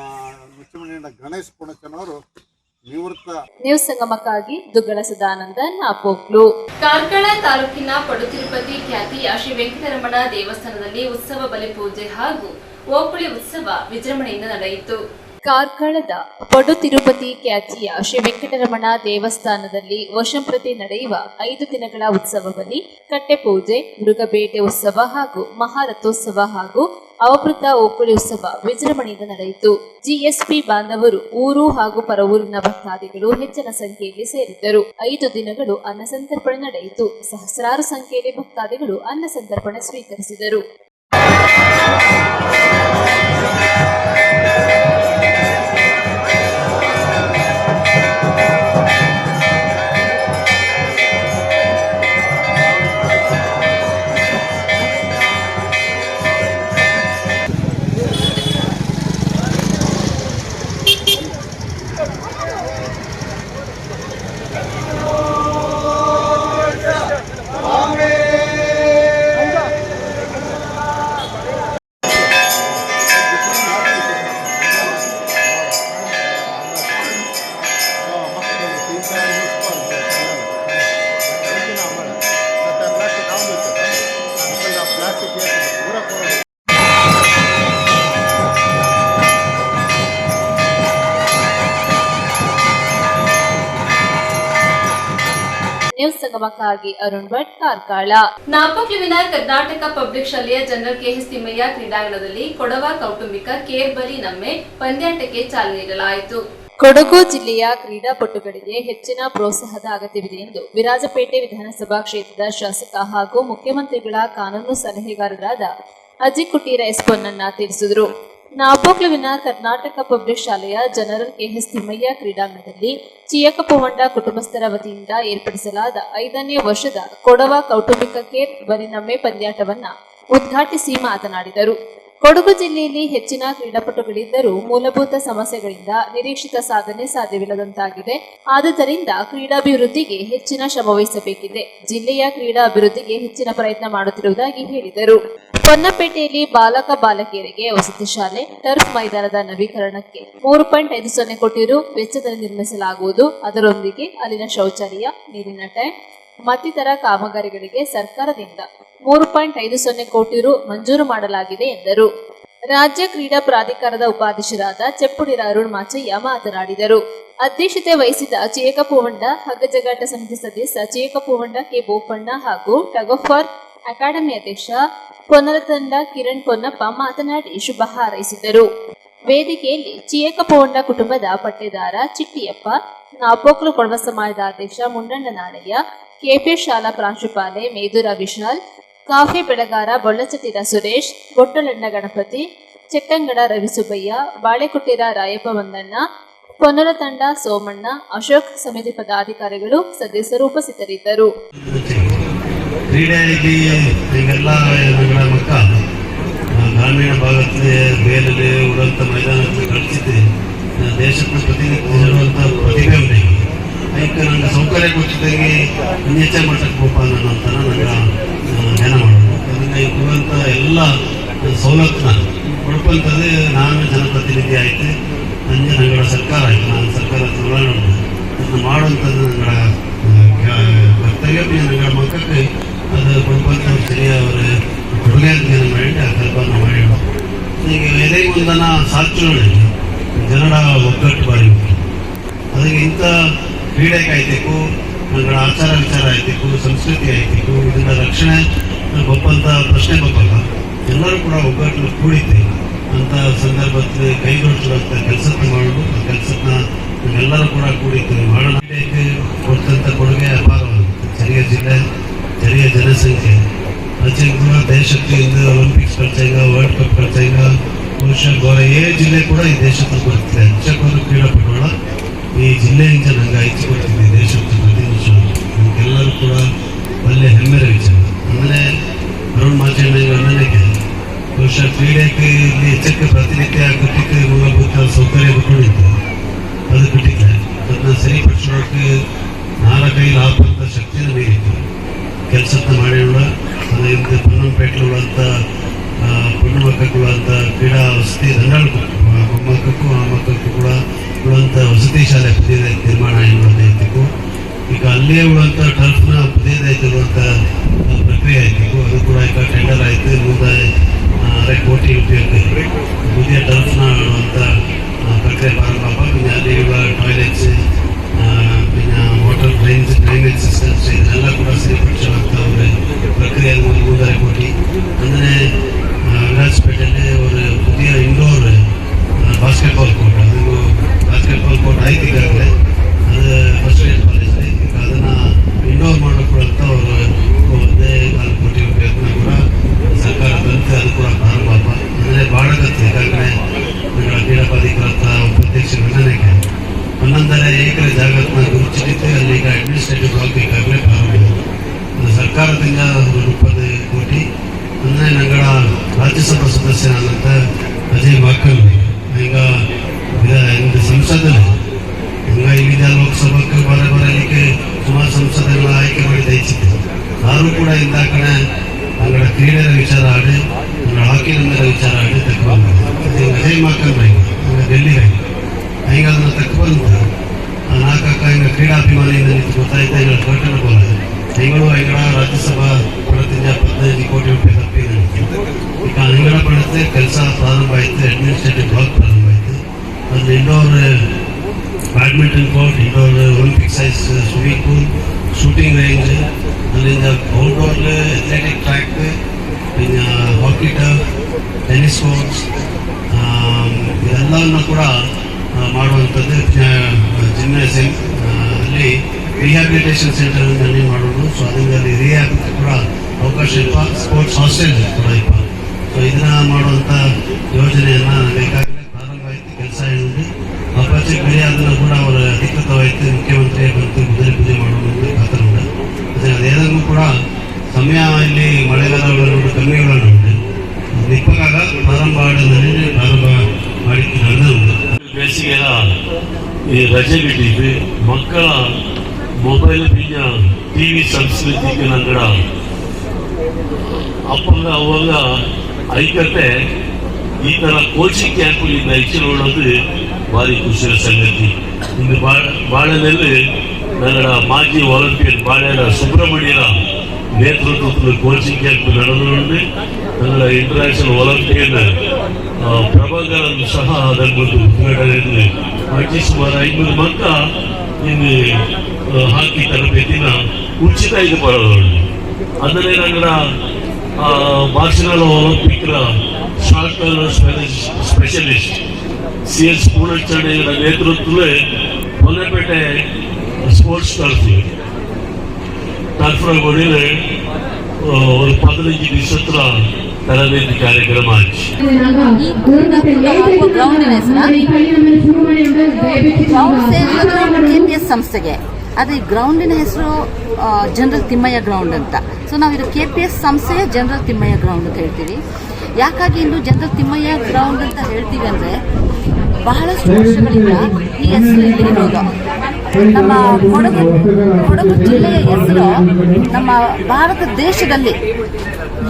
ಮುಚ್ಚಮಣಿಯಿಂದ ಗಣೇಶ್ ಪುಣಚನವರು ನಿವೃತ್ತ. ನ್ಯೂಸ್ ಸಂಗಮಕ್ಕಾಗಿ ದುಗ್ಗಳ ಸದಾನಂದ ನಾಪೋಕ್ಲು. ಕಾರ್ಕಳ ತಾಲೂಕಿನ ಪಡುತಿರುಪತಿ ಖ್ಯಾತಿಯ ಶ್ರೀ ವೆಂಕಟರಮಣ ದೇವಸ್ಥಾನದಲ್ಲಿ ಉತ್ಸವ ಬಲಿಪೂಜೆ ಹಾಗೂ ಓಕುಳಿ ಉತ್ಸವ ವಿಜೃಂಭಣೆಯಿಂದ ನಡೆಯಿತು. ಕಾರ್ಕಳದ ಪಡು ತಿರುಪತಿ ಖ್ಯಾತಿಯ ಶ್ರೀ ವೆಂಕಟರಮಣ ದೇವಸ್ಥಾನದಲ್ಲಿ ವರ್ಷಂಪ್ರತಿ ನಡೆಯುವ 5 ದಿನಗಳ ಉತ್ಸವದಲ್ಲಿ ಕಟ್ಟೆಪೂಜೆ, ಮೃಗಬೇಟೆ ಉತ್ಸವ ಹಾಗೂ ಮಹಾರಥೋತ್ಸವ ಹಾಗೂ ಅವಭೃತ ಓಕುಳಿ ಉತ್ಸವ ವಿಜೃಂಭಣೆಯಿಂದ ನಡೆಯಿತು. ಜಿಎಸ್ಪಿ ಬಾಂಧವರು ಊರು ಹಾಗೂ ಪರವೂರಿನ ಭಕ್ತಾದಿಗಳು ಹೆಚ್ಚಿನ ಸಂಖ್ಯೆಯಲ್ಲಿ ಸೇರಿದ್ದರು. 5 ದಿನಗಳು ಅನ್ನಸಂತರ್ಪಣೆ ನಡೆಯಿತು. ಸಹಸ್ರಾರು ಸಂಖ್ಯೆಯಲ್ಲಿ ಭಕ್ತಾದಿಗಳು ಅನ್ನಸಂತರ್ಪಣೆ ಸ್ವೀಕರಿಸಿದರು. ನ್ಯೂಸ್ ಸಂಗಮಕ್ಕಾಗಿ ಅರುಣ್ ಭಟ್, ಕಾರ್ಕಳ. ನಾಪೋಕ್ಲುವಿನ ಕರ್ನಾಟಕ ಪಬ್ಲಿಕ್ ಶಾಲೆಯ ಜನರಲ್ ಕೆಎಸ್ ತಿಮ್ಮಯ್ಯ ಕ್ರೀಡಾಂಗಣದಲ್ಲಿ ಕೊಡವ ಕೌಟುಂಬಿಕ ಕೇರ್ ಬಲಿ ನಮ್ಮೆ ಪಂದ್ಯಾಟಕ್ಕೆ ಚಾಲನೆ ನೀಡಲಾಯಿತು. ಕೊಡಗು ಜಿಲ್ಲೆಯ ಕ್ರೀಡಾಪಟುಗಳಿಗೆ ಹೆಚ್ಚಿನ ಪ್ರೋತ್ಸಾಹದ ಅಗತ್ಯವಿದೆ ಎಂದು ವಿರಾಜಪೇಟೆ ವಿಧಾನಸಭಾ ಕ್ಷೇತ್ರದ ಶಾಸಕ ಹಾಗೂ ಮುಖ್ಯಮಂತ್ರಿಗಳ ಕಾನೂನು ಸಲಹೆಗಾರರಾದ ಅಜಿ ಕುಟೀರ ಎಸ್ ಪೊನ್ನಣ್ಣ ತಿಳಿಸಿದರು. ನಾಪೋಕ್ಲುವಿನ ಕರ್ನಾಟಕ ಪಬ್ಲಿಕ್ ಶಾಲೆಯ ಜನರಲ್ ಕೆಎಸ್ ತಿಮ್ಮಯ್ಯ ಕ್ರೀಡಾಂಗಣದಲ್ಲಿ ಚಿಯಕಪುವಂಡ ಕುಟುಂಬಸ್ಥರ ವತಿಯಿಂದ ಏರ್ಪಡಿಸಲಾದ 5ನೇ ವರ್ಷದ ಕೊಡವ ಕೌಟುಂಬಿಕ ಕೇರ್ ಬಲಿನಮ್ಮೆ ಪಂದ್ಯಾಟವನ್ನ ಉದ್ಘಾಟಿಸಿ ಮಾತನಾಡಿದರು. ಕೊಡಗು ಜಿಲ್ಲೆಯಲ್ಲಿ ಹೆಚ್ಚಿನ ಕ್ರೀಡಾಪಟುಗಳಿದ್ದರೂ ಮೂಲಭೂತ ಸಮಸ್ಯೆಗಳಿಂದ ನಿರೀಕ್ಷಿತ ಸಾಧನೆ ಸಾಧ್ಯವಿಲ್ಲದಂತಾಗಿದೆ. ಆದುದರಿಂದ ಕ್ರೀಡಾಭಿವೃದ್ಧಿಗೆ ಹೆಚ್ಚಿನ ಶ್ರಮವಹಿಸಬೇಕಿದೆ. ಜಿಲ್ಲೆಯ ಕ್ರೀಡಾ ಅಭಿವೃದ್ಧಿಗೆ ಹೆಚ್ಚಿನ ಪ್ರಯತ್ನ ಮಾಡುತ್ತಿರುವುದಾಗಿ ಹೇಳಿದರು. ಪೊನ್ನಪೇಟೆಯಲ್ಲಿ ಬಾಲಕ ಬಾಲಕಿಯರಿಗೆ ವಸತಿ ಶಾಲೆ, ಟರ್ಫ್ ಮೈದಾನದ ನವೀಕರಣಕ್ಕೆ 3.50 ಕೋಟಿ ರು ವೆಚ್ಚದಲ್ಲಿ ನಿರ್ಮಿಸಲಾಗುವುದು. ಅದರೊಂದಿಗೆ ಅಲ್ಲಿನ ಶೌಚಾಲಯ, ನೀರಿನ ಟ್ಯಾಂಕ್ ಮತ್ತಿತರ ಕಾಮಗಾರಿಗಳಿಗೆ ಸರ್ಕಾರದಿಂದ 3.50 ಕೋಟಿ ರು ಮಂಜೂರು ಮಾಡಲಾಗಿದೆ ಎಂದರು. ರಾಜ್ಯ ಕ್ರೀಡಾ ಪ್ರಾಧಿಕಾರದ ಉಪಾಧ್ಯಕ್ಷರಾದ ಚೆಪ್ಪುಡಿರ ಅರುಣ್ ಮಾಚಯ್ಯ ಮಾತನಾಡಿದರು. ಅಧ್ಯಕ್ಷತೆ ವಹಿಸಿದ ಚಿಯಕಪುವಂಡ ಹಗ್ಗಜಗಾಟ ಸಮಿತಿ ಸದಸ್ಯ ಚಿಯಕಪುವಂಡ ಕೆ ಬೋಪಣ್ಣ ಹಾಗೂ ಟಗ್ ಆಫ್ ವಾರ್ ಅಕಾಡೆಮಿ ಅಧ್ಯಕ್ಷ ಪೊನ್ನಲತಂಡ ಕಿರಣ್ ಪೊನ್ನಪ್ಪ ಮಾತನಾಡಿ ಶುಭ ಹಾರೈಸಿದರು. ವೇದಿಕೆಯಲ್ಲಿ ಚಿಯಕಪುವಂಡ ಕುಟುಂಬದ ಪಟ್ಟೇದಾರ ಚಿಟ್ಟಿಯಪ್ಪ, ನಾಪೋಕ್ಲು ಕೊಡವ ಸಮಾಜದ ಅಧ್ಯಕ್ಷ ಮುಂಡಣ್ಣ ನಾಣಯ್ಯ, ಕೆಪಿ ಶಾಲಾ ಪ್ರಾಂಶುಪಾಲೆ ಮೇದುರ ವಿಶಾಲ್, ಕಾಫಿ ಬೆಳೆಗಾರ ಬೊಳ್ಳಚಟಿರ ಸುರೇಶ್, ಬೊಟ್ಟಲಣ್ಣ ಗಣಪತಿ, ಚೆಟ್ಟಂಗಡ ರವಿಸುಬ್ಬಯ್ಯ, ಬಾಳೆಕುಟ್ಟಿರ ರಾಯಪ್ಪ ವಂದಣ್ಣ, ಪೊನ್ನಲತಂಡ ಸೋಮಣ್ಣ, ಅಶೋಕ್ ಸಮಿತಿ ಪದಾಧಿಕಾರಿಗಳು ಸದಸ್ಯರು ಉಪಸ್ಥಿತರಿದ್ದರು. ಕ್ರೀಡೆಯಲ್ಲಿ ಈಗೆಲ್ಲ ಮಕ್ಕ ಗ್ರಾಮೀಣ ಭಾಗದಲ್ಲಿ ಬೇಲಲ್ಲಿ ಉಡಂತ ಮೈದಾನದಲ್ಲಿ ಕಳಿಸಿದ್ದೆ ದೇಶಕ್ಕೆ ಪ್ರತಿನಿಧಿಸಿರುವಂಥ ಪ್ರತಿಭೆ ಉಂಟು. ಅದಕ್ಕೆ ನನಗೆ ಸೌಕರ್ಯ ಕೊಟ್ಟಿದ್ದಾಗೆ ಇನ್ನೆಚ್ಚ ಮಟ್ಟಕ್ಕೆ ಹೋಪ ಅನ್ನೋಂಥ ನನಗೆ ಜ್ಞಾನ ಮಾಡೋದು. ಅದನ್ನು ಇರುವಂಥ ಎಲ್ಲ ಸವಲತ್ತನ್ನ ಕೊಡ್ಕೊಂತದ್ದು ನಾನು ಜನಪ್ರತಿನಿಧಿ ಆಯಿತು, ನನಗೆ ನಂಗಳ ಸರ್ಕಾರ ಆಯಿತು, ನಾನು ಸರ್ಕಾರ ಚುನಾವಣೆ ಅದನ್ನು ಮಾಡುವಂಥದ್ದು ನಂಗಳ ಕರ್ತವ್ಯ. ನಂಗಳ ಮಕ್ಕಳಿಗೆ ಅದು ಕೊಡ್ಕೊಂತ ಸರಿಯ ಅವರ ಕೊಡುಗೆ ಅಂತ ಮಾಡಿ ಆ ಕಲ್ಪನೆ ಮಾಡಿ ಈಗ ಎದೆ ಮುಂದನ ಸಾಕ್ಷುಗಳಲ್ಲಿ ಜನರ ಒಗ್ಗಟ್ಟು ಬಾರಿ ಅದಕ್ಕೆ ಇಂಥ ಕ್ರೀಡೆ ಕಾಯ್ಬೇಕು, ನಗಳ ಆಚಾರ ವಿಚಾರ ಆಯ್ತಿತ್ತು, ಸಂಸ್ಕೃತಿ ಆಯ್ತಿತ್ತು, ಇದನ್ನ ರಕ್ಷಣೆ ಒಪ್ಪಂತ ಪ್ರಶ್ನೆ ಬಪ್ಪಲ್ಲ. ಎಲ್ಲರೂ ಕೂಡ ಒಗ್ಗಟ್ಟು ಕೂಡಿತ್ತೆ ಅಂತ ಸಂದರ್ಭದಲ್ಲಿ ಕೈಗೊಳಿಸುವಂಥ ಕೆಲಸಕ್ಕೆ ಮಾಡೋದು. ಆ ಕೆಲಸನ ಎಲ್ಲರೂ ಕೂಡ ಕೂಡಿತ್ತು ಮಾಡೋಣ. ಕೊಡ್ತಂಥ ಕೊಡುಗೆ ಅಪಾರವಾಗುತ್ತೆ. ಚರಿಯ ಜಿಲ್ಲೆ, ಚರಿಯ ಜನಸಂಖ್ಯೆ ಕೂಡ ದೇಶಕ್ಕಿಂದ ಒಲಿಂಪಿಕ್ಸ್ ಖರ್ಚಾಗ, ವರ್ಲ್ಡ್ ಕಪ್ ಖರ್ಚಾಗ ಬಹುಶಃ ಜಿಲ್ಲೆ ಕೂಡ ಈ ದೇಶಕ್ಕೆ ಬರ್ತದೆ. ಹೆಚ್ಚಕ್ಕೊಂದು ಕ್ರೀಡಾಪಟುಗಳ ಈ ಜಿಲ್ಲೆಯಿಂದ ನಂಗೆ ಆಯ್ಕೆ ಕೊಡ್ತಿದ್ದೆ ದೇಶಕ್ಕೆ ಪ್ರತಿ ವರ್ಷ. ಎಲ್ಲರೂ ಕೂಡ ಒಳ್ಳೆ ಹೆಮ್ಮೆರ ವಿಚಾರ. ಆಮೇಲೆ ಅರುಣ್ ಮಾಚಯ್ಯ ನನಗೆ ಕ್ರೀಡೆಗೆ ಇಲ್ಲಿ ಹೆಚ್ಚಕ್ಕೆ ಪ್ರತಿನಿತ್ಯ ಕೊಟ್ಟಿಕ್ಕೆ ಮೂಲಭೂತ ಸೌಕರ್ಯ ಬಿಟ್ಕೊಂಡಿತ್ತು, ಅದು ಬಿಟ್ಟಿದ್ದಾರೆ. ಅದನ್ನ ಸರಿಪಡಿಸೋಕೆ 4-5 ಆಪಂತ ಶಕ್ತಿನ ಮೀರಿತ್ತು. ಕೆಲಸದ ಮಾಡಿರುವ ಅದರಿಂದ ಪೊನ್ನಂಪೇಟೆಗಳು ಅಂತ ಹೆಣ್ಣು ಮಕ್ಕಳು ಅಂತ ಕ್ರೀಡಾ ವಸತಿ ದಂಡಾಳು ಮಕ್ಕಕ್ಕೂ ಆ ಮಕ್ಕಕ್ಕೂ ಕೂಡ ಉಳುವಂಥ ವಸತಿ ಶಾಲೆ ಪುದಿಯದ ನಿರ್ಮಾಣ ಎನ್ನುವುದಾಯ್ತು. ಈಗ ಅಲ್ಲೇ ಉಳುವಂಥ ಟರ್ಫ್ನ ಪುದಿಯದಾಯ್ತಿರುವಂಥ ಪ್ರಕ್ರಿಯೆ ಆಯ್ತು. ಅದು ಕೂಡ ಈಗ ಟೆಂಡರ್ ಆಯಿತು. 3.5 ಕೋಟಿ ರೂಪಾಯಿ ಪುದಿಯ ಟರ್ಫ್ನ ಆಡುವಂಥ ಪ್ರಕ್ರಿಯೆ ಪ್ರಾರಂಭ. പിന്നെ ಅಲ್ಲಿರುವ ಟಾಯ್ಲೆಟ್ಸ್, പിന്നെ ವಾಟರ್ ಡ್ರೈನೇಜ್ ಸಿಸ್ಟಮ್ಸ್ ಇದನ್ನೆಲ್ಲ ಕೂಡ ಸರಿಪಡಿಸುವಂಥ ಒಂದು ಪ್ರಕ್ರಿಯೆ 3.5 ಕೋಟಿ. ಅಂದರೆ ವಿರಾಜಪೇಟೆಯಲ್ಲಿ ಒಂದು ಪುದಿಯ ಇಂಡೋರ್ ಬಾಸ್ಕೆಟ್ಬಾಲ್ ಕೋರ್ಟ್, ಅದು ಬಾಸ್ಕೆಟ್ಬಾಲ್ ಕೋರ್ಟ್ ಆಯ್ತು ಈಗಾಗಲೇ. ಅದು ಫಸ್ಟ್ ಏಡ್ ಕಾಲೇಜಲ್ಲಿ ಈಗ ಅದನ್ನು ಇಂಡೋರ್ ಮಾಡೋಕ್ಕೂಡಂತ ಅವರು 1.4 ಕೋಟಿ ರೂಪಾಯಿನ ಕೂಡ ಸರ್ಕಾರದಂತೆ ಅದು ಕೂಡ ಪ್ರಾರಂಭ. ಅಂದರೆ ಬಾಡಗತ್ತೆ ಈಗಾಗಲೇ ಕ್ರೀಡಾ ಪ್ರಾಧಿಕಾರದ ಉಪಾಧ್ಯಕ್ಷರ ಗಣನೆಗೆ 11.5 ಎಕರೆ ಜಾಗವನ್ನು ಗುರುತಿಸಿದ್ದು ಅಲ್ಲಿ ಈಗ ಅಡ್ಮಿನಿಸ್ಟ್ರೇಟಿವ್ ಬ್ಲಾಕ್ ಈಗಾಗಲೇ ಪ್ರಾರಂಭ. ಸರ್ಕಾರದಿಂದ 30 ಕೋಟಿ. ಅಂದರೆ ನಂಗಳ ರಾಜ್ಯಸಭಾ ಸದಸ್ಯನಾದಂಥ ಅಜಯ್ ಮಾಕಲ್ ಈಗ ಸಂಸದಲ್ಲಿ ಈಗ ವಿವಿಧ ಲೋಕಸಭಕ್ಕೆ ಬರಲಿಕ್ಕೆ ಸುಮಾರು ಸಂಸದೆಲ್ಲ ಆಯ್ಕೆ ಮಾಡಿ ದಯಿಸಿದ್ದೆ. ಯಾರು ಕೂಡ ಇಂದ ಕಡೆ ಅಂಗಡ ಕ್ರೀಡೆಯ ವಿಚಾರ ಆಡಿ ಅಂಗಡ ಹಾಕಿ ನಂದರ ವಿಚಾರ ಆಡಿ ತಕ್ಕೊಂಡು ಅಜಯ್ ಮಾಕಲ್ ಬೈ ಡೆಲ್ಲಿ ಬೈ ಈಗ ಅದನ್ನು ತಕ್ಕೊಂಡು 4 ಹಿಂಗೆ ಕ್ರೀಡಾಭಿಮಾನಿಯಿಂದ ನಿಂತು ಗೊತ್ತಾಯ್ತಾ ಈಗ ಘಟನೆ ಬೋಲ ಹಿಂಗಳು ಹಿಂಗಡ ರಾಜ್ಯಸಭಾ ಪಡದಿಂದ 15 ಕೋಟಿ ರೂಪಾಯಿ ತಪ್ಪಿದೆ. ಈಗ ಹಿಂಗಡ ಪಡತ್ತೆ ಕೆಲಸ ಪ್ರಾರಂಭ ಆಯಿತು. ಅಡ್ಮಿನಿಸ್ಟ್ರೇಟಿವ್ ಬ್ಲಾಕ್ ಪ್ರಾರಂಭ ಆಯಿತು. ಅದು indoor badminton court, indoor Olympic size swimming pool, shooting range, ಅಲ್ಲಿಂದ ಔಟ್ಡೋರ್ ಅಥ್ಲೆಟಿಕ್ ಟ್ರ್ಯಾಕ್, പിന്നെ ಹಾಕಿ ಟರ್ಫ್, ಟೆನ್ನಿಸ್ ಕೋರ್ಟ್ಸ್ ಇದೆಲ್ಲವನ್ನು ಕೂಡ ಮಾಡುವಂಥದ್ದು. ಜಿಮ್ನಾಸಿಯಂ ಅಲ್ಲಿ ರಿಹ್ಯಾಬಿಲಿಟೇಷನ್ ಸೆಂಟರ್ ಅಲ್ಲಿ ಮಾಡೋದು. ಸೊ ಅದರಿಂದ ಅಲ್ಲಿ ರಿಹ್ಯಾಬ್ ಕೂಡ ಅವಕಾಶ ಇಪ್ಪ. ಸ್ಪೋರ್ಟ್ಸ್ ಹಾಸ್ಟೆಲ್ ಕೂಡ ಇಪ್ಪ. ಸೊ ಇದನ್ನ ಮಾಡುವಂಥ ಯೋಜನೆಯನ್ನು ಬೇಕಾಗಲೇ ಪ್ರಾರಂಭ ಆಯಿತು. ಕೆಲಸ ಹೇಳಿದ್ರು ಅಪಾಚೆ ಬೆಳೆ ಅದನ್ನು ಕೂಡ ಅವರ ಅಧಿಕೃತವಾಯಿತು. ಮುಖ್ಯಮಂತ್ರಿ ಬಂತು ಮೊದಲೇ ಪೂಜೆ ಮಾಡೋದು ಖಾತರುಂಡ. ಅದೇನೂ ಕೂಡ ಸಮಯ ಇಲ್ಲಿ ಮಳೆಗಾಲ ಕಮ್ಮಿಗಳನ್ನು ಉಂಟು ನಿಪ್ಪಗಾಗ ಪ್ರಾರಂಭ ಆಡೋದ್ರಲ್ಲಿ ಪ್ರಾರಂಭ ಮಾಡಿದ್ದು ನಡೆದು ಬೇಸಿಗೆಲ್ಲ ಈ ರಜೆ ಬಿಟ್ಟಿದ್ದು ಮಕ್ಕಳ ಮೊಬೈಲ್ ಪಿಂಜ ಟಿವಿ ಸಂಸ್ಕೃತಿಗೆ ನಂಗಡ ಅಪ್ಪಂಗ ಅವಾಗ ಐಕತೆ ಈ ತರ ಕೋಚಿಂಗ್ ಕ್ಯಾಂಪ್ಗಳಿಂದ ಹೆಚ್ಚಿನೋಡೋದು ಭಾರಿ ಖುಷಿಯ ಸಂಗತಿ. ಇನ್ನು ಬಾಳೆನಲ್ಲಿ ನಗರ ಮಾಜಿ ವಾಲಂಟಿಯರ್ ಬಾಳೆಡ ಸುಬ್ರಹ್ಮಣ್ಯರ ನೇತೃತ್ವದಲ್ಲಿ ಕೋಚಿಂಗ್ ಕ್ಯಾಂಪ್ ನಡೆದುಕೊಂಡು ನಗರ ಇಂಟರ್ನ್ಯಾಷನಲ್ ವಾಲಂಟಿಯರ್ ಪ್ರಭಾಕರನ್ನು ಸಹ ಅದನ್ನು ಉದ್ಘಾಟನೆ ಮಾಡಿ ಸುಮಾರು 500 ಮಕ್ಕ ಇನ್ನು ಹಾಕಿ ತರಬೇತಿನ ಉಚಿತ ಇದು ಮಾಡೋದು. ಅಂದರೆ ನಗರ Barcelona Olympic short specialist CS ಪೂರ್ಣಚರಣೆಯ ನೇತೃತ್ವದಲ್ಲಿ ಹೊನ್ನಪೇಟೆ ಸ್ಪೋರ್ಟ್ಸ್ ಟರ್ಫ್ನ ஒரு 15 ದಿವಸದ ತರಬೇತಿ ಕಾರ್ಯಕ್ರಮ ಆಯ್ತು. KPS ಸಂಸ್ಥೆಗೆ ಅದು ಈ ಗ್ರೌಂಡಿನ ಹೆಸರು ಜನರಲ್ ತಿಮ್ಮಯ್ಯ ಗ್ರೌಂಡ್ ಅಂತ. ಸೊ ನಾವಿದು KPS ಸಂಸ್ಥೆಯ ಜನರಲ್ ತಿಮ್ಮಯ್ಯ ಗ್ರೌಂಡ್ ಅಂತ ಹೇಳ್ತೀವಿ. ಯಾಕಾಗಿ ಇಂದು ಜನರಲ್ ತಿಮ್ಮಯ್ಯ ಗ್ರೌಂಡ್ ಅಂತ ಹೇಳ್ತೀವಿ ಅಂದರೆ ಬಹಳಷ್ಟು ವರ್ಷಗಳಿಂದ ಈ ಹೆಸರು ಇಲ್ಲಿ ಇರೋದು. ನಮ್ಮ ಕೊಡಗು ಜಿಲ್ಲೆಯ ಹೆಸರು ನಮ್ಮ ಭಾರತ ದೇಶದಲ್ಲಿ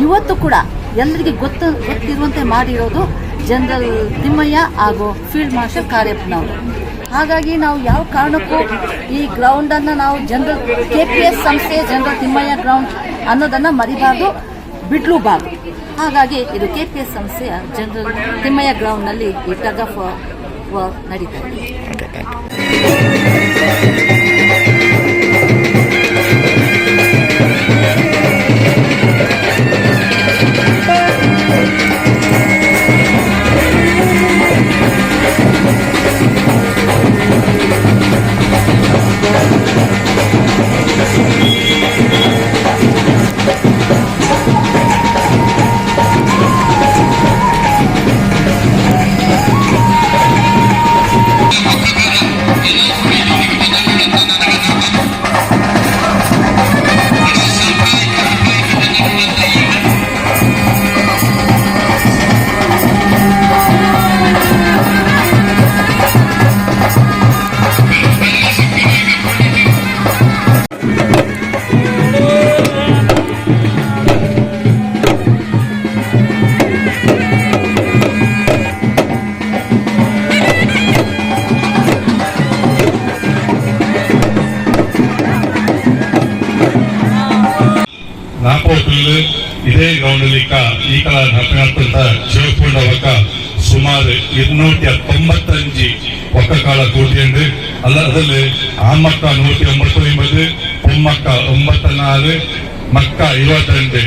ಇವತ್ತು ಕೂಡ ಎಲ್ಲರಿಗೆ ಗೊತ್ತಿರುವಂತೆ ಮಾಡಿರೋದು ಜನರಲ್ ತಿಮ್ಮಯ್ಯ ಹಾಗೂ ಫೀಲ್ಡ್ ಮಾರ್ಷಲ್ ಕಾರ್ಯಪ್ಪನವರು. ಹಾಗಾಗಿ ನಾವು ಯಾವ ಕಾರಣಕ್ಕೂ ಈ ಗ್ರೌಂಡನ್ನು ನಾವು KPS ಸಂಸ್ಥೆಯ ಜನರಲ್ ತಿಮ್ಮಯ್ಯ ಗ್ರೌಂಡ್ ಅನ್ನೋದನ್ನು ಮರಿಬಾರ್ದು, ಬಿಡ್ಲೂಬಾರ್ದು. ಹಾಗಾಗಿ ಇದು KPS ಸಂಸ್ಥೆಯ ಜನರಲ್ ತಿಮ್ಮಯ್ಯ ಗ್ರೌಂಡ್ನಲ್ಲಿ ಈ ಟಗ್ ಆಫ್ ವಾರ್ ನಡೀತಾ ಇದೆ. ನಾಪೋತಲ್ಲಿ ಇದೇ ಗ್ರೌಂಡಲ್ಲಿ ಈ ಕಾಲ ನಡಪಂತ ಶಿವಕೊಂಡವಕ್ಕ ಸುಮಾರು 295 ಒಕ್ಕಕಾಲ ಕೂಟಿಯಂಡು ಅದರಲ್ಲಿ ಆಮಕ್ಕ 189 பொம்மக்க 94 மக்க 22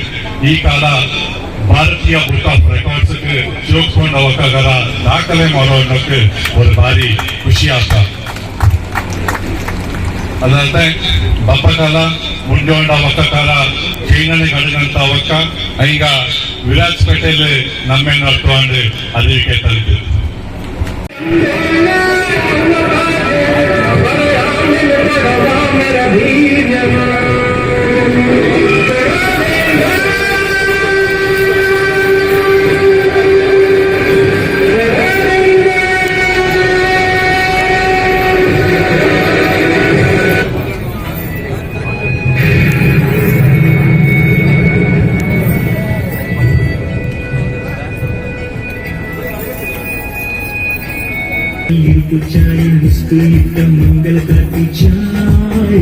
ಈ ಕಾಲ ಭಾರತೀಯ ಬುಕ್ ಆಫ್ ರೆಕಾರ್ಡ್ಸ್ಗೆ ಶಿವಕೊಂಡ ಒಕ್ಕಗಾರ ದಾಖಲೆ ಮಾಡೋದಕ್ಕೆ ಒಂದು ಭಾರಿ ಖುಷಿ ಆತ. ಅದಲ್ಲದೆ ಬಪ್ಪಕಾಲ ಮುಂಜೋಂಡ ಒಕ್ಕಕಾಲ ಚೈನನೆ ಗಡಗಂತ ಒಕ್ಕ ಈಗ ವಿರಾಜಪೇಟೆಯಲ್ಲಿ ನಮ್ಮೇನು ಅರ್ಥ ಅಂದ್ರೆ ಅದಕ್ಕೆ ತಲುಪಿದೆ. चाय मुस्कुराता मंगल गाती चाय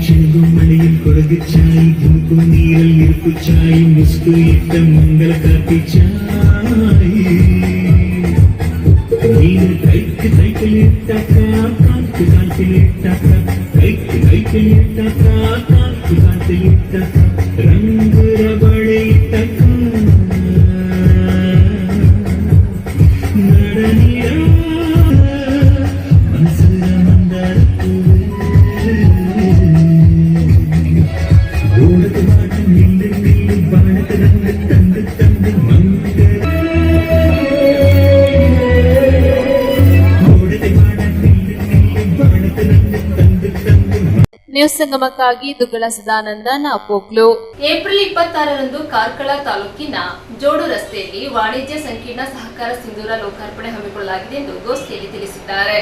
चलगो मಳೆயில் ಕೊಡಗು चाय धुमको ನೀರಲ್ಲಿ ಇರುಕು चाय मुस्कुराता मंगल गाती चाय ನೀನು ಕೈಕಲಿಟ್ಟಾಕ ಕಾಂತಿ ಕಾಂತಿಲಿಟ್ಟಾಕ ಕೈಕಲಿಟ್ಟಾಕ ಕಾಂತಿ ಕಾಂತಿಲಿಟ್ಟಾಕ ರಂಗುರ ಬಳೆ ಇಟ್ಟಾಕ ನ್ಯೂಸ್ ಸಂಗಮಕ್ಕಾಗಿ ದುಗ್ಗಳ ಸದಾನಂದ ನಾಪೋಕ್ಲು. ಏಪ್ರಿಲ್ 26ರಂದು ಕಾರ್ಕಳ ತಾಲೂಕಿನ ಜೋಡು ರಸ್ತೆಯಲ್ಲಿ ವಾಣಿಜ್ಯ ಸಂಕೀರ್ಣ ಸಹಕಾರ ಸಿಂಧೂರ ಲೋಕಾರ್ಪಣೆ ಹಮ್ಮಿಕೊಳ್ಳಲಾಗಿದೆ ಎಂದು ಗೋಷ್ಠಿಯಲ್ಲಿ ತಿಳಿಸಿದ್ದಾರೆ.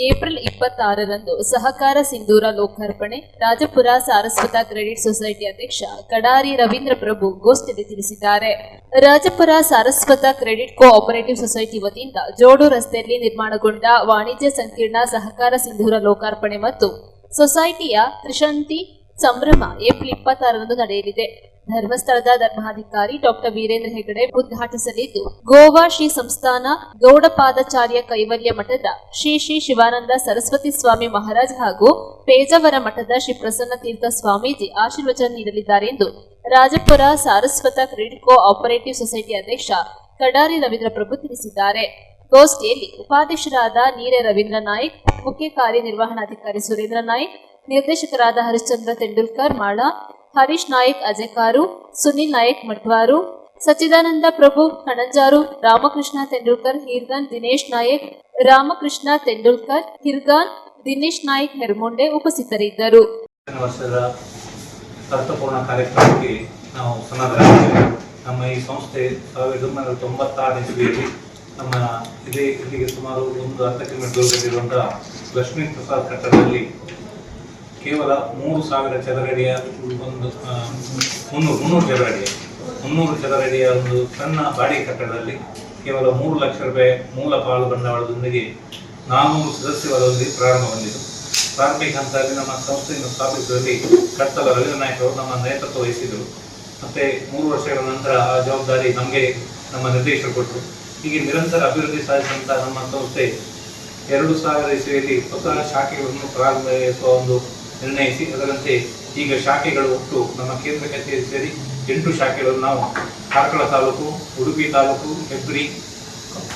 ಏಪ್ರಿಲ್ 26ರಂದು ಸಹಕಾರ ಸಿಂಧೂರ ಲೋಕಾರ್ಪಣೆ ರಾಜಪುರ ಸಾರಸ್ವತ ಕ್ರೆಡಿಟ್ ಸೊಸೈಟಿ ಅಧ್ಯಕ್ಷ ಕಡಾರಿ ರವೀಂದ್ರ ಪ್ರಭು ಗೋಷ್ಠಿಯಲ್ಲಿ ತಿಳಿಸಿದ್ದಾರೆ. ರಾಜಪುರ ಸಾರಸ್ವತ ಕ್ರೆಡಿಟ್ ಕೋಆಪರೇಟಿವ್ ಸೊಸೈಟಿ ವತಿಯಿಂದ ಜೋಡು ರಸ್ತೆಯಲ್ಲಿ ನಿರ್ಮಾಣಗೊಂಡ ವಾಣಿಜ್ಯ ಸಂಕೀರ್ಣ ಸಹಕಾರ ಸಿಂಧೂರ ಲೋಕಾರ್ಪಣೆ ಮತ್ತು ಸೊಸೈಟಿಯ ತ್ರಿಶಂತಿ ಸಂಭ್ರಮ ಏಪ್ರಿಲ್ 26ರಂದು ನಡೆಯಲಿದೆ. ಧರ್ಮಸ್ಥಳದ ಧರ್ಮಾಧಿಕಾರಿ ಡಾಕ್ಟರ್ ವೀರೇಂದ್ರ ಹೆಗಡೆ ಉದ್ಘಾಟಿಸಲಿದ್ದು, ಗೋವಾ ಶ್ರೀ ಸಂಸ್ಥಾನ ಗೌಡಪಾದಾಚಾರ್ಯ ಕೈವಲ್ಯ ಮಠದ ಶ್ರೀ ಶ್ರೀ ಶಿವಾನಂದ ಸರಸ್ವತಿ ಸ್ವಾಮಿ ಮಹಾರಾಜ್ ಹಾಗೂ ಪೇಜಾವರ ಮಠದ ಶ್ರೀ ಪ್ರಸನ್ನ ತೀರ್ಥ ಸ್ವಾಮೀಜಿ ಆಶೀರ್ವಚನ ನೀಡಲಿದ್ದಾರೆ ಎಂದು ರಾಜಪುರ ಸಾರಸ್ವತ ಕ್ರೆಡಿಟ್ ಕೋ ಆಪರೇಟಿವ್ ಸೊಸೈಟಿ ಅಧ್ಯಕ್ಷ ಕಡಾರಿ ರವೀಂದ್ರ ಪ್ರಭು ತಿಳಿಸಿದ್ದಾರೆ. ಗೋಷ್ಠಿಯಲ್ಲಿ ಉಪಾಧ್ಯಕ್ಷರಾದ ನೀರೆ ರವೀಂದ್ರ ನಾಯ್ಕ್, ಮುಖ್ಯ ಕಾರ್ಯನಿರ್ವಹಣಾಧಿಕಾರಿ ಸುರೇಂದ್ರ ನಾಯ್ಕ್, ನಿರ್ದೇಶಕರಾದ ಹರಿಶ್ಚಂದ್ರ ತೆಂಡೂಲ್ಕರ್ ಮಾಳ, ಹರೀಶ್ ನಾಯ್ಕ್ ಅಜೆಕಾರು, ಸುನಿಲ್ ನಾಯ್ಕ್ ಮಟ್ವಾರು, ಸಚ್ಚಿದಾನಂದ ಪ್ರಭು ಕಣಂಜಾರು, ರಾಮಕೃಷ್ಣ ತೆಂಡೂಲ್ಕರ್ ಹಿರ್ಗಾನ್, ದಿನೇಶ್ ನಾಯಕ್, ರಾಮಕೃಷ್ಣ ತೆಂಡೂಲ್ಕರ್ ಹಿರ್ಗಾನ್, ದಿನೇಶ್ ನಾಯ್ಕ್ ಹೆರ್ಮುಂಡೆ ಉಪಸ್ಥಿತರಿದ್ದರು. ವರ್ಷದ ಅರ್ಥಪೂರ್ಣ ಕಾರ್ಯಕ್ರಮಕ್ಕೆ ನಾವು ಸನ್ನದ್ಧರಾಗಿದ್ದೇವೆ. ನಮ್ಮ ಈ ಸಂಸ್ಥೆ 1996 ಇಸ್ವಿಯಲ್ಲಿ ನಮ್ಮ ಇಲ್ಲಿಗೆ ಸುಮಾರು 1 ಕಿಲೋಮೀಟರ್ ದೂರದಲ್ಲಿರುವಂತಹ ಲಕ್ಷ್ಮೀ ಪ್ರಸಾದ್ ಕಟ್ಟಡದಲ್ಲಿ ಕೇವಲ 3,000 ಚದರಡಿಯ ಒಂದು 300 ಚದರಡಿಯ ಒಂದು ಸಣ್ಣ ಬಾಡಿಗೆ ಕಟ್ಟಡದಲ್ಲಿ ಕೇವಲ 3 ಲಕ್ಷ ರೂಪಾಯಿ ಮೂಲ ಪಾಲು ಬಂಡವಾಳದೊಂದಿಗೆ 400 ಸದಸ್ಯರೊಂದಿಗೆ ಪ್ರಾರಂಭ ಹೊಂದಿತು. ಪ್ರಾರಂಭಿಕ ಹಂತದಲ್ಲಿ ನಮ್ಮ ಸಂಸ್ಥೆಯನ್ನು ಸ್ಥಾಪಿಸುವಲ್ಲಿ ಕಟ್ಟಲ ರವೀಂದ್ರ ನಾಯ್ಕ ಅವರು ನಮ್ಮ ನೇತೃತ್ವ ವಹಿಸಿದರು. ಮತ್ತೆ 3 ವರ್ಷಗಳ ನಂತರ ಆ ಜವಾಬ್ದಾರಿ ನಮಗೆ ನಮ್ಮ ನಿರ್ದೇಶಕರು ಕೊಟ್ಟರು. ಹೀಗೆ ನಿರಂತರ ಅಭಿವೃದ್ಧಿ ಸಾಧಿಸಿದಂಥ ನಮ್ಮ ಸಂಸ್ಥೆ 2000 ಇಸ್ವಿಯಲ್ಲಿ ಹೊಸ ಶಾಖೆಗಳನ್ನು ಪ್ರಾರಂಭಿಸುವ ಒಂದು ನಿರ್ಣಯಿಸಿ ಅದರಂತೆ ಈಗ ಶಾಖೆಗಳು ಒಟ್ಟು ನಮ್ಮ ಕೇಂದ್ರ ಕಚೇರಿ ಸೇರಿ 8 ಶಾಖೆಗಳನ್ನು ನಾವು ಕಾರ್ಕಳ ತಾಲೂಕು, ಉಡುಪಿ ತಾಲೂಕು, ಹೆಬ್ರಿ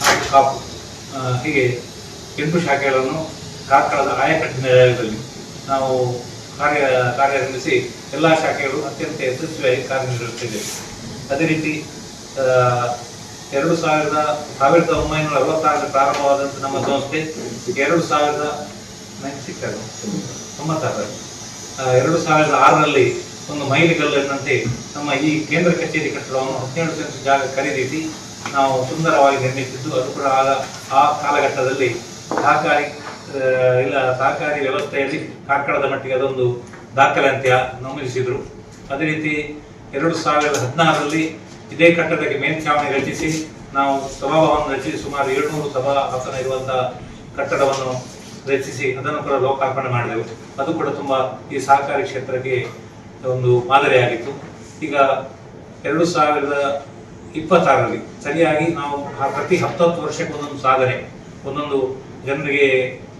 ಹಾಗೂ ಕಾಪು ಹೀಗೆ 8 ಶಾಖೆಗಳನ್ನು ಕಾರ್ಕಳದ ಆಯಕಟ್ಟಿನ ನ್ಯಾಯಾಲಯದಲ್ಲಿ ನಾವು ಕಾರ್ಯನಿರ್ವಹಿಸಿ ಎಲ್ಲ ಶಾಖೆಗಳು ಅತ್ಯಂತ ಯಶಸ್ವಿಯಾಗಿ ಕಾರ್ಯನಿರ್ವಹಿಸುತ್ತಿದೆ. ಅದೇ ರೀತಿ 1966 ಪ್ರಾರಂಭವಾದಂಥ ನಮ್ಮ ಸಂಸ್ಥೆ 2006ರಲ್ಲಿ ಒಂದು ಮೈಲಿಗಲ್ಲಿನಂತೆ ನಮ್ಮ ಈ ಕೇಂದ್ರ ಕಚೇರಿ ಕಟ್ಟಡವನ್ನು 17 ಸೆಂಟ್ ಜಾಗ ಖರೀದಿಸಿ ನಾವು ಸುಂದರವಾಗಿ ನಿರ್ಮಿಸಿದ್ದು. ಅದು ಕೂಡ ಆ ಕಾಲಘಟ್ಟದಲ್ಲಿ ಸಹಕಾರಿ ವ್ಯವಸ್ಥೆಯಲ್ಲಿ ಕಾರ್ಕಳದ ಮಟ್ಟಿಗೆ ಅದೊಂದು ದಾಖಲೆ ಅಂತ ನಮೂದಿಸಿದ್ರು. ಅದೇ ರೀತಿ 2016ರಲ್ಲಿ ಇದೇ ಕಟ್ಟಡಕ್ಕೆ ಮೇಲ್ಛಾವಣಿ ರಚಿಸಿ ನಾವು ಸಭಾಭವನ ರಚಿಸಿ ಸುಮಾರು 700 ಸಭಾ ಆಸನ ಇರುವಂತಹ ಕಟ್ಟಡವನ್ನು ರಚಿಸಿ ಅದನ್ನು ಕೂಡ ಲೋಕಾರ್ಪಣೆ ಮಾಡಿದೆವು. ಅದು ಕೂಡ ತುಂಬ ಈ ಸಹಕಾರಿ ಕ್ಷೇತ್ರಕ್ಕೆ ಒಂದು ಮಾದರಿಯಾಗಿತ್ತು. ಈಗ 2026ರಲ್ಲಿ ಸರಿಯಾಗಿ ನಾವು ಪ್ರತಿ 10 ವರ್ಷಕ್ಕೆ ಒಂದೊಂದು ಸಾಧನೆ, ಒಂದೊಂದು ಜನರಿಗೆ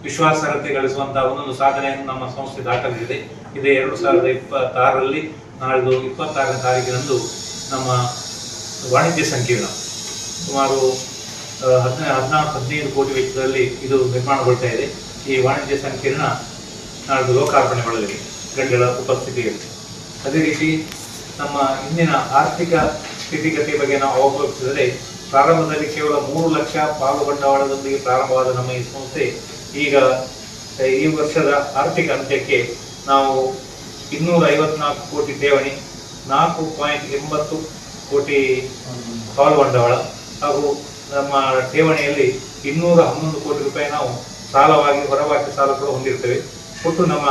ವಿಶ್ವಾಸಾರ್ಹತೆ ಗಳಿಸುವಂತಹ ಒಂದೊಂದು ಸಾಧನೆಯನ್ನು ನಮ್ಮ ಸಂಸ್ಥೆ ದಾಖಲಿಸಿದೆ. ಇದೇ 2026ರಲ್ಲಿ ನಾಳಿದ್ದು 26ನೇ ತಾರೀಕಿನಂದು ನಮ್ಮ ವಾಣಿಜ್ಯ ಸಂಕೀರ್ಣ ಸುಮಾರು 14-15 ಕೋಟಿ ವೆಚ್ಚದಲ್ಲಿ ಇದು ನಿರ್ಮಾಣಗೊಳ್ತಾ ಇದೆ. ಈ ವಾಣಿಜ್ಯ ಸಂಕೀರ್ಣ ನಾಳಿದ್ದು ಲೋಕಾರ್ಪಣೆಗೊಳ್ಳಲಿದೆ ಗಣ್ಯರ ಉಪಸ್ಥಿತಿಯಲ್ಲಿ. ಅದೇ ರೀತಿ ನಮ್ಮ ಇಂದಿನ ಆರ್ಥಿಕ ಸ್ಥಿತಿಗತಿ ಬಗ್ಗೆ ನಾವು ಅವಲೋಕಿಸಿದರೆ ಪ್ರಾರಂಭದಲ್ಲಿ ಕೇವಲ 3 ಲಕ್ಷ ಪಾಲು ಬಂಡವಾಳದೊಂದಿಗೆ ಪ್ರಾರಂಭವಾದ ನಮ್ಮ ಈ ಸಂಸ್ಥೆ ಈಗ ಈ ವರ್ಷದ ಆರ್ಥಿಕ ಅಂತ್ಯಕ್ಕೆ ನಾವು 254 ಕೋಟಿ ಠೇವಣಿ, 4.80 ಕೋಟಿ ಪಾಲು ಬಂಡವಾಳ ಹಾಗೂ ನಮ್ಮ ಠೇವಣಿಯಲ್ಲಿ 211 ಕೋಟಿ ರೂಪಾಯಿ ನಾವು ಸಾಲವಾಗಿ ಹೊರಬಾಕಿ ಸಾಲ ಕೂಡ ಹೊಂದಿರ್ತೇವೆ. ಒಟ್ಟು ನಮ್ಮ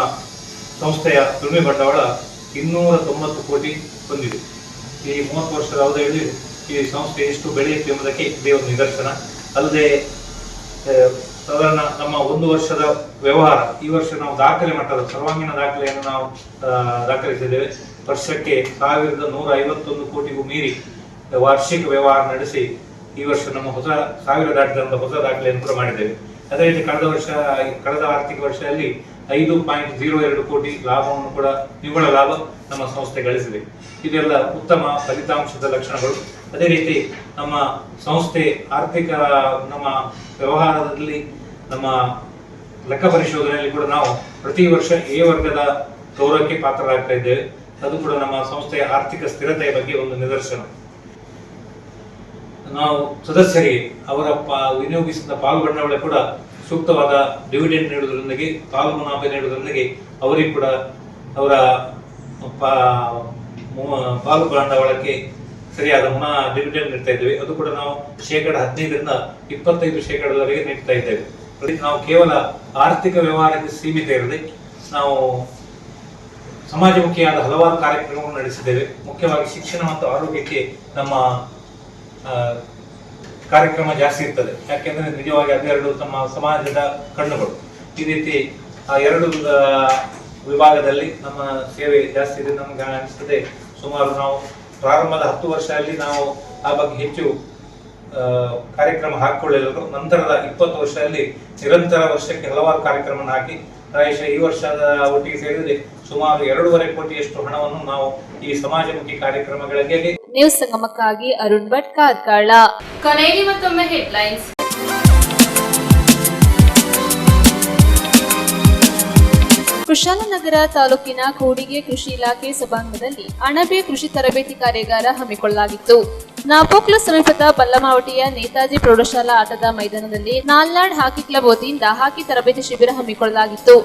ಸಂಸ್ಥೆಯ ದುಡಿಮೆ ಬಂಡವಾಳ 290 ಕೋಟಿ ಹೊಂದಿದೆ. ಈ 30 ವರ್ಷದ ಅವಧಿಯಲ್ಲಿ ಈ ಸಂಸ್ಥೆ ಎಷ್ಟು ಬೆಳೆಯುತ್ತೆ ಎಂಬುದಕ್ಕೆ ಇದೇ ಒಂದು ನಿದರ್ಶನ. ಅಲ್ಲದೆ ಸಾಧಾರಣ ನಮ್ಮ 1 ವರ್ಷದ ವ್ಯವಹಾರ ಈ ವರ್ಷ ನಾವು ದಾಖಲೆ ಮಟ್ಟದ ಸರ್ವಾಂಗೀಣ ದಾಖಲೆಯನ್ನು ನಾವು ದಾಖಲಿಸಿದ್ದೇವೆ. ವರ್ಷಕ್ಕೆ 1151 ಕೋಟಿಗೂ ಮೀರಿ ವಾರ್ಷಿಕ ವ್ಯವಹಾರ ನಡೆಸಿ ಈ ವರ್ಷ ನಮ್ಮ ಹೊಸ 1000 ದಾಟಿದಂತ ಹೊಸ ದಾಖಲೆಯನ್ನು ಕೂಡ ಮಾಡಿದ್ದೇವೆ. ಅದೇ ರೀತಿ ಕಳೆದ ಆರ್ಥಿಕ ವರ್ಷದಲ್ಲಿ 5.02 ಕೋಟಿ ಲಾಭವನ್ನು ಕೂಡ ನಿವ್ವಳ ಲಾಭ ನಮ್ಮ ಸಂಸ್ಥೆ ಗಳಿಸಿದೆ. ಇದೆಲ್ಲ ಉತ್ತಮ ಫಲಿತಾಂಶದ ಲಕ್ಷಣಗಳು. ಅದೇ ರೀತಿ ನಮ್ಮ ಸಂಸ್ಥೆ ಆರ್ಥಿಕ ನಮ್ಮ ವ್ಯವಹಾರದಲ್ಲಿ ನಮ್ಮ ಲೆಕ್ಕ ಪರಿಶೋಧನೆಯಲ್ಲಿ ಕೂಡ ನಾವು ಪ್ರತಿ ವರ್ಷ ಎ ವರ್ಗದ ಗೌರವಕ್ಕೆ ಪಾತ್ರರಾಗ್ತಾ ಇದ್ದೇವೆ. ಅದು ಕೂಡ ನಮ್ಮ ಸಂಸ್ಥೆಯ ಆರ್ಥಿಕ ಸ್ಥಿರತೆಯ ಬಗ್ಗೆ ಒಂದು ನಿದರ್ಶನ. ನಾವು ಸದಸ್ಯರಿಗೆ ಅವರ ವಿನಿಯೋಗಿಸಿದ ಪಾಲು ಬಂಡವಾಳ ಕೂಡ ಸೂಕ್ತವಾದ ಡಿವಿಡೆಂಡ್ ನೀಡುವುದರೊಂದಿಗೆ ಪಾಲು ಮುನಾಫೆ ನೀಡುವುದರೊಂದಿಗೆ ಅವರಿಗೆ ಕೂಡ ಅವರ ಪಾಲು ಬಂಡವಾಳಕ್ಕೆ ಸರಿಯಾದ ಡಿವಿಡೆಂಡ್ ನೀಡ್ತಾ ಇದ್ದೇವೆ. ಅದು ಕೂಡ ನಾವು 15% 25% ನೀಡ್ತಾ ಇದ್ದೇವೆ. ನಾವು ಕೇವಲ ಆರ್ಥಿಕ ವ್ಯವಹಾರಕ್ಕೆ ಸೀಮಿತ ಇರದೆ ನಾವು ಸಮಾಜಮುಖಿಯಾದ ಹಲವಾರು ಕಾರ್ಯಕ್ರಮಗಳನ್ನು ನಡೆಸಿದ್ದೇವೆ. ಮುಖ್ಯವಾಗಿ ಶಿಕ್ಷಣ ಮತ್ತು ಆರೋಗ್ಯಕ್ಕೆ ನಮ್ಮ ಕಾರ್ಯಕ್ರಮ ಜಾಸ್ತಿ ಇರ್ತದೆ. ಯಾಕೆಂದ್ರೆ ನಿಜವಾಗಿ ಅದೆರಡು ತಮ್ಮ ಸಮಾಜದ ಕಣ್ಣುಗಳು. ಈ ರೀತಿ ಆ 2 ವಿಭಾಗದಲ್ಲಿ ನಮ್ಮ ಸೇವೆ ಜಾಸ್ತಿ ಇದೆ. ನಮ್ಗೆ ಅನಿಸ್ತದೆ ಸುಮಾರು ನಾವು ಪ್ರಾರಂಭದ 10 ವರ್ಷದಲ್ಲಿ ನಾವು ಆ ಬಗ್ಗೆ ಹೆಚ್ಚು ಕಾರ್ಯಕ್ರಮ ಹಾಕಿಕೊಳ್ಳಲಿಲ್ಲ. ನಂತರದ 20 ವರ್ಷದಲ್ಲಿ ನಿರಂತರ ವರ್ಷಕ್ಕೆ ಹಲವಾರು ಕಾರ್ಯಕ್ರಮ ಹಾಕಿ ಪ್ರಾಯಶಃ ಈ ವರ್ಷದ ಒಟ್ಟಿಗೆ ಸೇರಿದರೆ ಸುಮಾರು 2.5 ಕೋಟಿಯಷ್ಟು ಹಣವನ್ನು ನಾವು ಈ ಸಮಾಜಮುಖಿ ಕಾರ್ಯಕ್ರಮಗಳಿಗೆ. ನ್ಯೂಸ್ ಸಂಗಮಕ್ಕಾಗಿ ಅರುಣ್ ಭಟ್, ಕಾರ್ಕಳ. ಕೊನೆಯಲ್ಲಿ ಮತ್ತೊಮ್ಮೆ ಹೆಡ್ಲೈನ್ಸ್. ಕುಶಾಲನಗರ ತಾಲೂಕಿನ ಕೂಡಿಗೆ ಕೃಷಿ ಇಲಾಖೆ ಸಭಾಂಗಣದಲ್ಲಿ ಅಣಬೆ ಕೃಷಿ ತರಬೇತಿ ಕಾರ್ಯಾಗಾರ ಹಮ್ಮಿಕೊಳ್ಳಲಾಗಿತ್ತು. ನಾಪೋಕ್ಲು ಸಮೀಪದ ಬಲ್ಲಮಾವಟಿಯ ನೇತಾಜಿ ಪ್ರೌಢಶಾಲಾ ಆಟದ ಮೈದಾನದಲ್ಲಿ ನಾಲ್ನಾಡ್ ಹಾಕಿ ಕ್ಲಬ್ ವತಿಯಿಂದ ಹಾಕಿ ತರಬೇತಿ ಶಿಬಿರ ಹಮ್ಮಿಕೊಳ್ಳಲಾಗಿತ್ತು.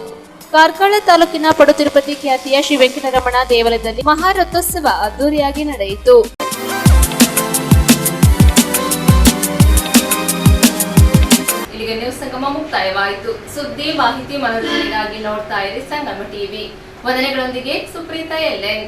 ಕಾರ್ಕಳ ತಾಲೂಕಿನ ಪಡುತಿರುಪತಿ ಖ್ಯಾತಿಯ ಶ್ರೀ ವೆಂಕಟರಮಣ ದೇವಾಲಯದಲ್ಲಿ ಮಹಾರಥೋತ್ಸವ ಅದ್ದೂರಿಯಾಗಿ ನಡೆಯಿತು. ಇಲ್ಲಿಗೆ ನ್ಯೂಸ್ ಸಂಗಮ ಮುಕ್ತಾಯವಾಯಿತು. ಸುದ್ದಿ ಮಾಹಿತಿ ಮನೋರಂಜನೆಗಾಗಿ ನೋಡ್ತಾ ಇರಿ ಸಂಗಮ ಟಿವಿ. ವಂದನೆಗಳೊಂದಿಗೆ ಸುಪ್ರೀತಾ ಎಲ್ಎನ್.